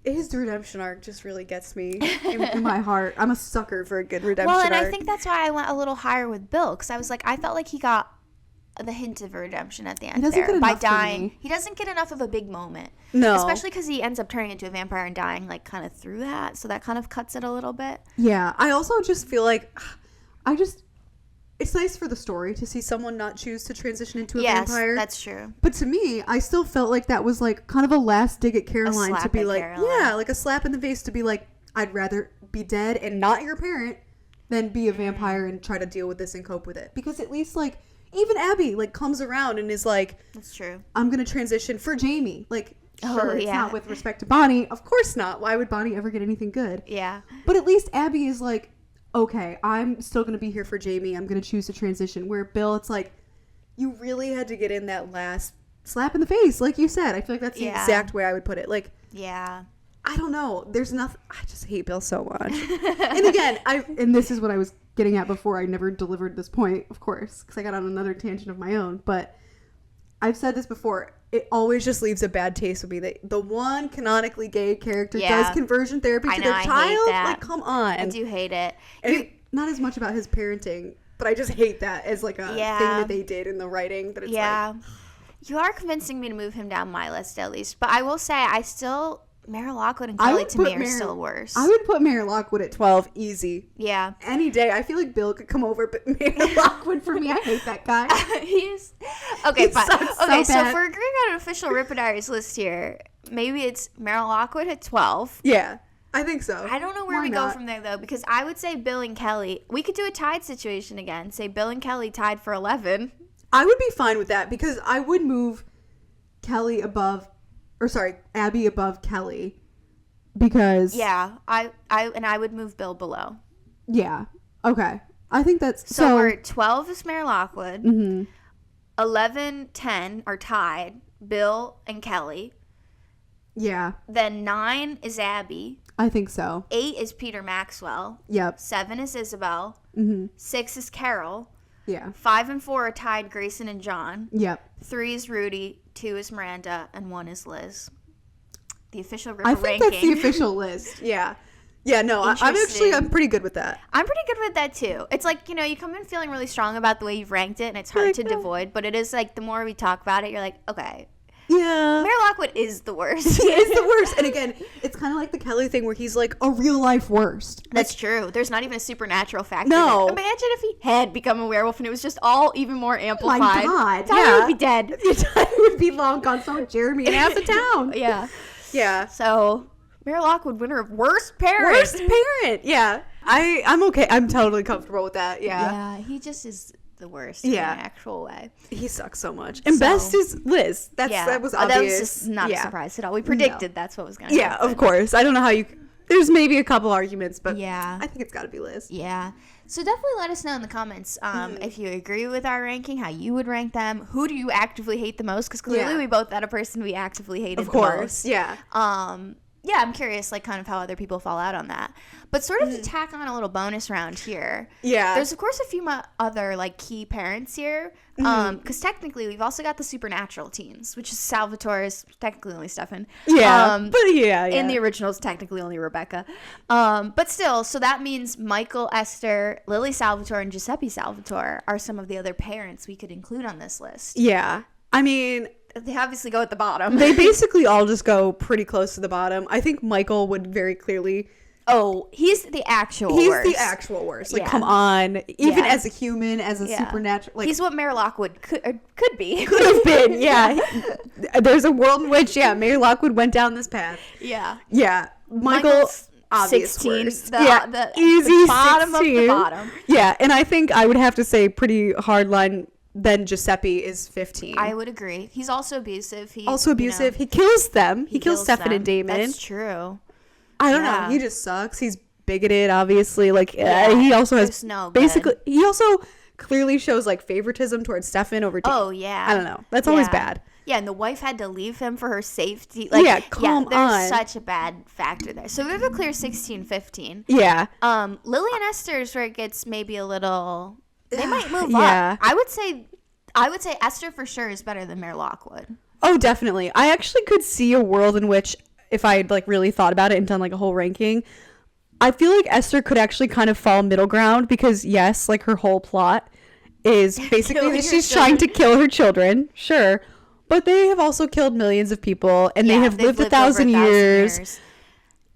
His redemption arc just really gets me in my heart. I'm a sucker for a good redemption arc. Well, and I think that's why I went a little higher with Bill, because I was like, I felt like he got the hint of a redemption at the end there by dying. He doesn't get enough of a big moment. No. Especially because he ends up turning into a vampire and dying like kind of through that, so that kind of cuts it a little bit. Yeah. I also just feel like it's nice for the story to see someone not choose to transition into a vampire. Yes, that's true. But to me, I still felt like that was like kind of a last dig at Caroline to be like, like a slap in the face to be like, I'd rather be dead and not your parent than be a vampire and try to deal with this and cope with it. Because at least like even Abby like comes around and is like, that's true. I'm going to transition for Jamie. Like, sure, it's not with respect to Bonnie. Of course not. Why would Bonnie ever get anything good? Yeah. But at least Abby is like, okay, I'm still going to be here for Jamie. I'm going to choose to transition. Where Bill, it's like, you really had to get in that last slap in the face, like you said. I feel like that's the exact way I would put it. Like, I don't know. There's nothing. I just hate Bill so much. And again, and this is what I was getting at before. I never delivered this point, of course, because I got on another tangent of my own. But I've said this before. It always just leaves a bad taste with me that the one canonically gay character does conversion therapy to their child. Like, come on. I do hate it. And not as much about his parenting, but I just hate that as like a thing that they did in the writing. That it's like, you are convincing me to move him down my list at least. But I will say, Mayor Lockwood and Kelly to me are still worse. I would put Mayor Lockwood at 12 easy. Yeah. Any day. I feel like Bill could come over, but Mayor Lockwood for me, I hate that guy. He's okay, fine. Okay, so if we're agreeing on an official Rippah Diaries list here, maybe it's Mayor Lockwood at 12. Yeah, I think so. I don't know where we go from there though, because I would say Bill and Kelly. We could do a tied situation again. Say Bill and Kelly tied for 11. I would be fine with that because I would move Abby above Kelly. Because I would move Bill below. Yeah. Okay. I think that's so we're 12 is Mayor Lockwood. 11, 10 are tied. Bill and Kelly. Yeah. Then 9 is Abby. I think so. 8 is Peter Maxwell. Yep. 7 is Isabelle. 6 is Carol. Yeah. 5 and 4 are tied Grayson and John. Yep. 3 is Rudy. 2 is Miranda. And 1 is Liz. The official Rippah ranking. I think that's the official list. Yeah. Yeah, no, I'm pretty good with that. I'm pretty good with that too. It's like, you come in feeling really strong about the way you've ranked it, and it's hard to avoid, but it is like the more we talk about it, you're like, okay. Yeah. Mayor Lockwood is the worst. He is the worst. And again, it's kind of like the Kelly thing where he's like a real life worst. That's true. There's not even a supernatural factor. No. Imagine if he had become a werewolf and it was just all even more amplified. My God. Tyler would be dead. Tyler would be long gone. So would Jeremy and half the town. Yeah. Yeah. So, Mayor Lockwood, winner of Worst Parent. Worst Parent. Yeah. I'm okay. I'm totally comfortable with that. Yeah. Yeah, he just is the worst in an actual way. He sucks so much. And best is Liz. That was obvious. That was just not a surprise at all. We predicted that's what was going to happen. Yeah, of course. I don't know how there's maybe a couple arguments, but I think it's got to be Liz. Yeah. So definitely let us know in the comments if you agree with our ranking, how you would rank them. Who do you actively hate the most? Because clearly we both had a person we actively hated the most. Yeah. Yeah, I'm curious, like, kind of how other people fall out on that. But sort of to tack on a little bonus round here. Yeah. There's, of course, a few other, like, key parents here. Because technically, we've also got the supernatural teens, which is Salvatore's, technically only Stefan. Yeah, but yeah. In the originals, technically only Rebecca. But still, so that means Michael, Esther, Lily Salvatore, and Giuseppe Salvatore are some of the other parents we could include on this list. Yeah. I mean, they obviously go at the bottom. They basically all just go pretty close to the bottom. I think Michael would very clearly... Oh, he's the actual worst. He's the actual worst. Like, come on. Even as a human, as a supernatural... Like, he's what Mayor Lockwood could be. Could have been, yeah. There's a world in which, Mayor Lockwood went down this path. Yeah. Yeah. Michael's 16. Worst. The easy bottom 16. of the bottom. Yeah, and I think I would have to say pretty hard line... Then Giuseppe is 15. I would agree. He's also abusive. He kills them. He kills Stefan and Damon. That's true. I don't know. He just sucks. He's bigoted, obviously. Like, he also has basically. He also clearly shows like favoritism towards Stefan over Damon. Oh yeah. I don't know. That's always bad. Yeah, and the wife had to leave him for her safety. Like, there's such a bad factor there. So we have a clear 16-15. Yeah. Lily and Esther's where it gets maybe a little. They might move up. I would say Esther for sure is better than Mayor Lockwood. Oh, definitely. I actually could see a world in which, if I had like really thought about it and done like a whole ranking, I feel like Esther could actually kind of fall middle ground because yes, like her whole plot is basically that she's trying to kill her children. Sure. But they have also killed millions of people and they have lived 1,000 years.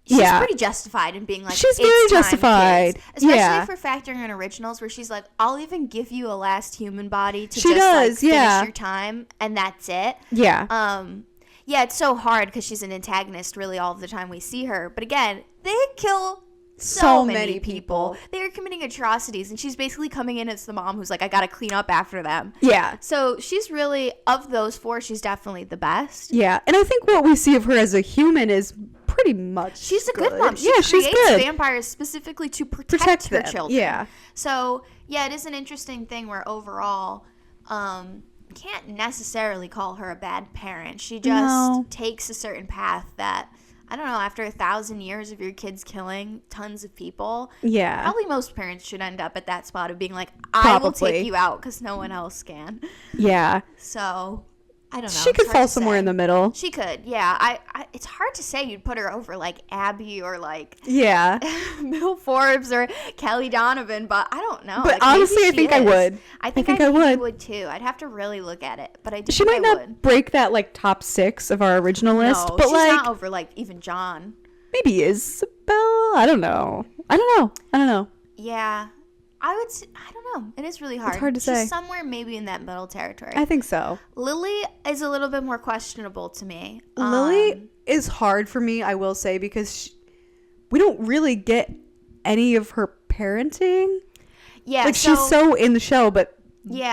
She's pretty justified in being like, she's very justified. Especially if we're factoring in originals where she's like, I'll even give you a last human body to finish your time, and that's it. Yeah. Yeah, it's so hard because she's an antagonist really all of the time we see her. But again, they kill so many people. They are committing atrocities, and she's basically coming in as the mom who's like, I gotta clean up after them. Yeah. So she's really, of those four, she's definitely the best. Yeah, and I think what we see of her as a human is pretty much she's a good mom. She's good. Vampires specifically to protect her children. Yeah. So yeah, it is an interesting thing where overall, can't necessarily call her a bad parent. She just takes a certain path that, I don't know, after 1,000 years of your kids killing tons of people, probably most parents should end up at that spot of being like, I will take you out because no one else can. Yeah. So I don't know. She could fall somewhere in the middle. She could, yeah. I it's hard to say you'd put her over like Abby or like Bill Forbes or Kelly Donovan, but I don't know. But like, honestly, I think I would. I think I would too. I'd have to really look at it, but I do. She might not break that like top 6 of our original list, but she's like not over like even John. Maybe Isabelle. I don't know. Yeah. I would say, I don't know. It is really hard. It's hard to say. She's somewhere maybe in that middle territory. I think so. Lily is a little bit more questionable to me. Lily is hard for me, I will say, because we don't really get any of her parenting. Yeah. Like, she's so in the show, but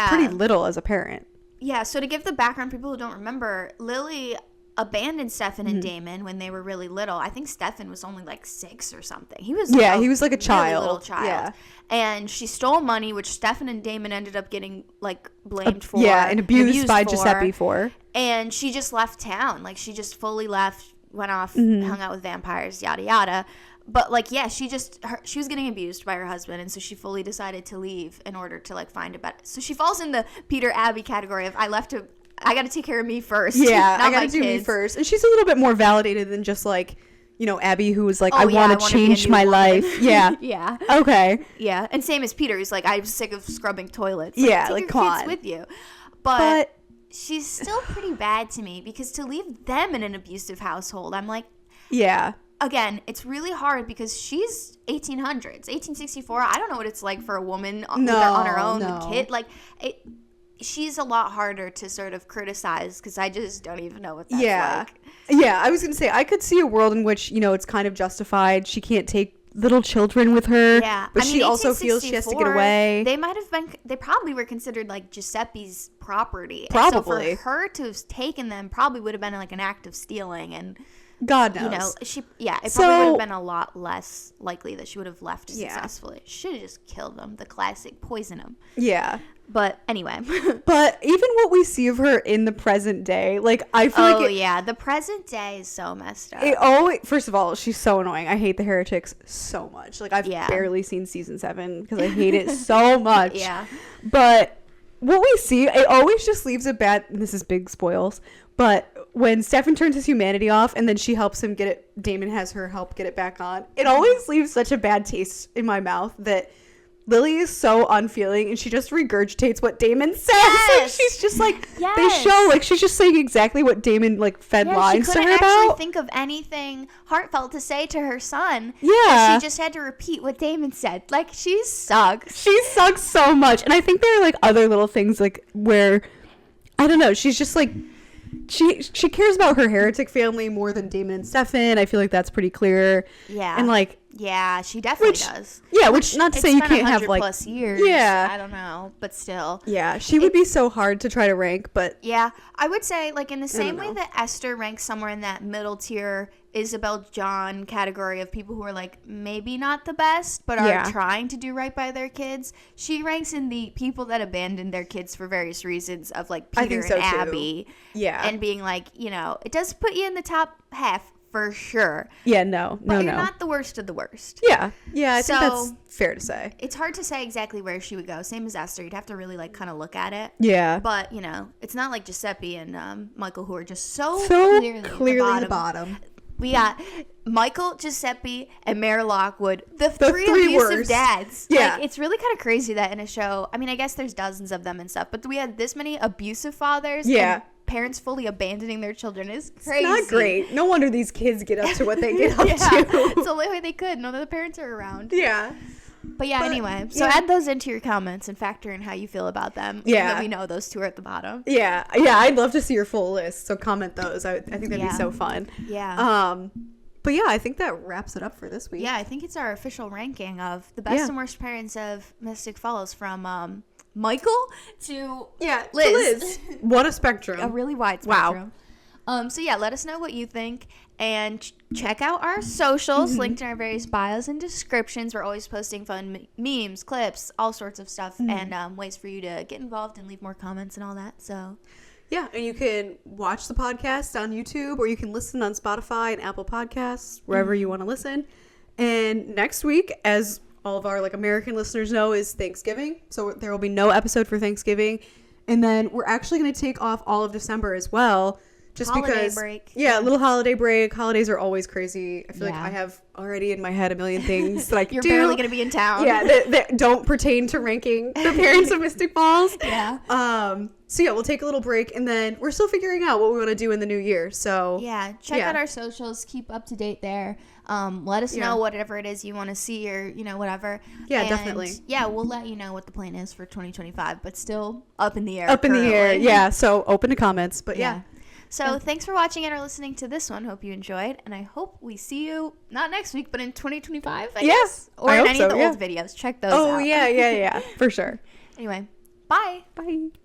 pretty little as a parent. Yeah, so to give the background, people who don't remember, Lily abandoned Stefan and Damon when they were really little. I think Stefan was only like 6 or something. He was he was like a child. Really little child. Yeah. And she stole money, which Stefan and Damon ended up getting like blamed for. Yeah, and abused by Giuseppe for. And she just left town. Like she just fully left, went off, hung out with vampires, yada yada. But like, yeah, she was getting abused by her husband, and so she fully decided to leave in order to like find a better. So she falls in the Peter Abby category of I got to take care of me first. Yeah, I got to do me first. And she's a little bit more validated than just like, Abby, who was like, I want to change my life. Yeah. Yeah. Okay. Yeah. And same as Peter, who's like, I'm sick of scrubbing toilets. Yeah, take like, your come kids on. with you. But she's still pretty bad to me, because to leave them in an abusive household, I'm like, yeah. Again, it's really hard because she's 1864. I don't know what it's like for a woman on her own with kid. Like, she's a lot harder to sort of criticize, because I just don't even know what that's like. Yeah, I was going to say, I could see a world in which, it's kind of justified. She can't take little children with her. Yeah. But she also feels she has to get away. They probably were considered like Giuseppe's property. Probably. And so for her to have taken them probably would have been like an act of stealing, and God knows. It probably would have been a lot less likely that she would have left successfully. She should have just killed them. The classic poison them. Yeah. But anyway. But even what we see of her in the present day, like, I feel the present day is so messed up. First of all, she's so annoying. I hate the heretics so much. Like, I've barely seen season 7 because I hate it so much. Yeah. But what we see, it always just leaves a bad, this is big spoils, but when Stefan turns his humanity off and then she helps him get it, Damon has her help get it back on, it always leaves such a bad taste in my mouth that Lily is so unfeeling, and she just regurgitates what Damon says. Yes. Like, she's just like, they show, like, she's just saying exactly what Damon, like, fed lines to her about. She couldn't actually think of anything heartfelt to say to her son. Yeah. She just had to repeat what Damon said. Like, she sucks. She sucks so much. And I think there are, like, other little things, like, where, I don't know, she's just, like, she cares about her heretic family more than Damon and Stefan. I feel like that's pretty clear. Yeah. And, like, yeah, she definitely does. Yeah, which not to say you can't have, like, plus years. Yeah. I don't know, but still. Yeah, she would be so hard to try to rank, but yeah, I would say, like, in the same way that Esther ranks somewhere in that middle tier Isabelle John category of people who are, like, maybe not the best, but are trying to do right by their kids, she ranks in the people that abandoned their kids for various reasons of, like, Peter and Abby. Yeah. And being like, it does put you in the top half for sure. Yeah, no. But you're not the worst of the worst. Yeah. Yeah, I think that's fair to say. It's hard to say exactly where she would go. Same as Esther. You'd have to really, like, kind of look at it. Yeah. But, it's not like Giuseppe and Michael, who are just so clearly the bottom. We got Michael, Giuseppe, and Mayor Lockwood, the three abusive worst dads. Yeah. Like, it's really kind of crazy that in a show, I mean, I guess there's dozens of them and stuff, but we had this many abusive fathers. Yeah. And parents fully abandoning their children is crazy. It's not great. No wonder these kids get up to what they get up to. It's the only way they could. None of the parents are around. Yeah. But anyway, so add those into your comments and factor in how you feel about them. Yeah. Even though we know those two are at the bottom. Yeah. Yeah, I'd love to see your full list, so comment those. I think that'd be so fun. Yeah. But yeah, I think that wraps it up for this week. Yeah, I think it's our official ranking of the best and worst parents of Mystic Falls, from Michael to Liz. What a spectrum. A really wide spectrum. Wow. So yeah, let us know what you think, and check out our socials linked in our various bios and descriptions. We're always posting fun memes, clips, all sorts of stuff, and ways for you to get involved and leave more comments and all that. So yeah, and you can watch the podcast on YouTube, or you can listen on Spotify and Apple Podcasts, wherever you want to listen. And next week, as all of our, like, American listeners know, is Thanksgiving. So there will be no episode for Thanksgiving. And then we're actually going to take off all of December as well. Just holiday because, break. Yeah, a little holiday break. Holidays are always crazy. I feel like I have already in my head a million things that I can do. You're barely going to be in town. Yeah, that don't pertain to ranking the parents of Mystic Falls. Yeah. So yeah, we'll take a little break, and then we're still figuring out what we want to do in the new year. So yeah, check out our socials. Keep up to date there. Let us know whatever it is you want to see, or whatever. Yeah, and definitely. Yeah, we'll let you know what the plan is for 2025, but still up in the air. Up in the air. Yeah. So open to comments, but yeah. So thanks for watching and or listening to this one. Hope you enjoyed, and I hope we see you not next week, but in 2025. I guess. Or in any of the old videos. Check those out. Oh yeah, for sure. Anyway, bye. Bye.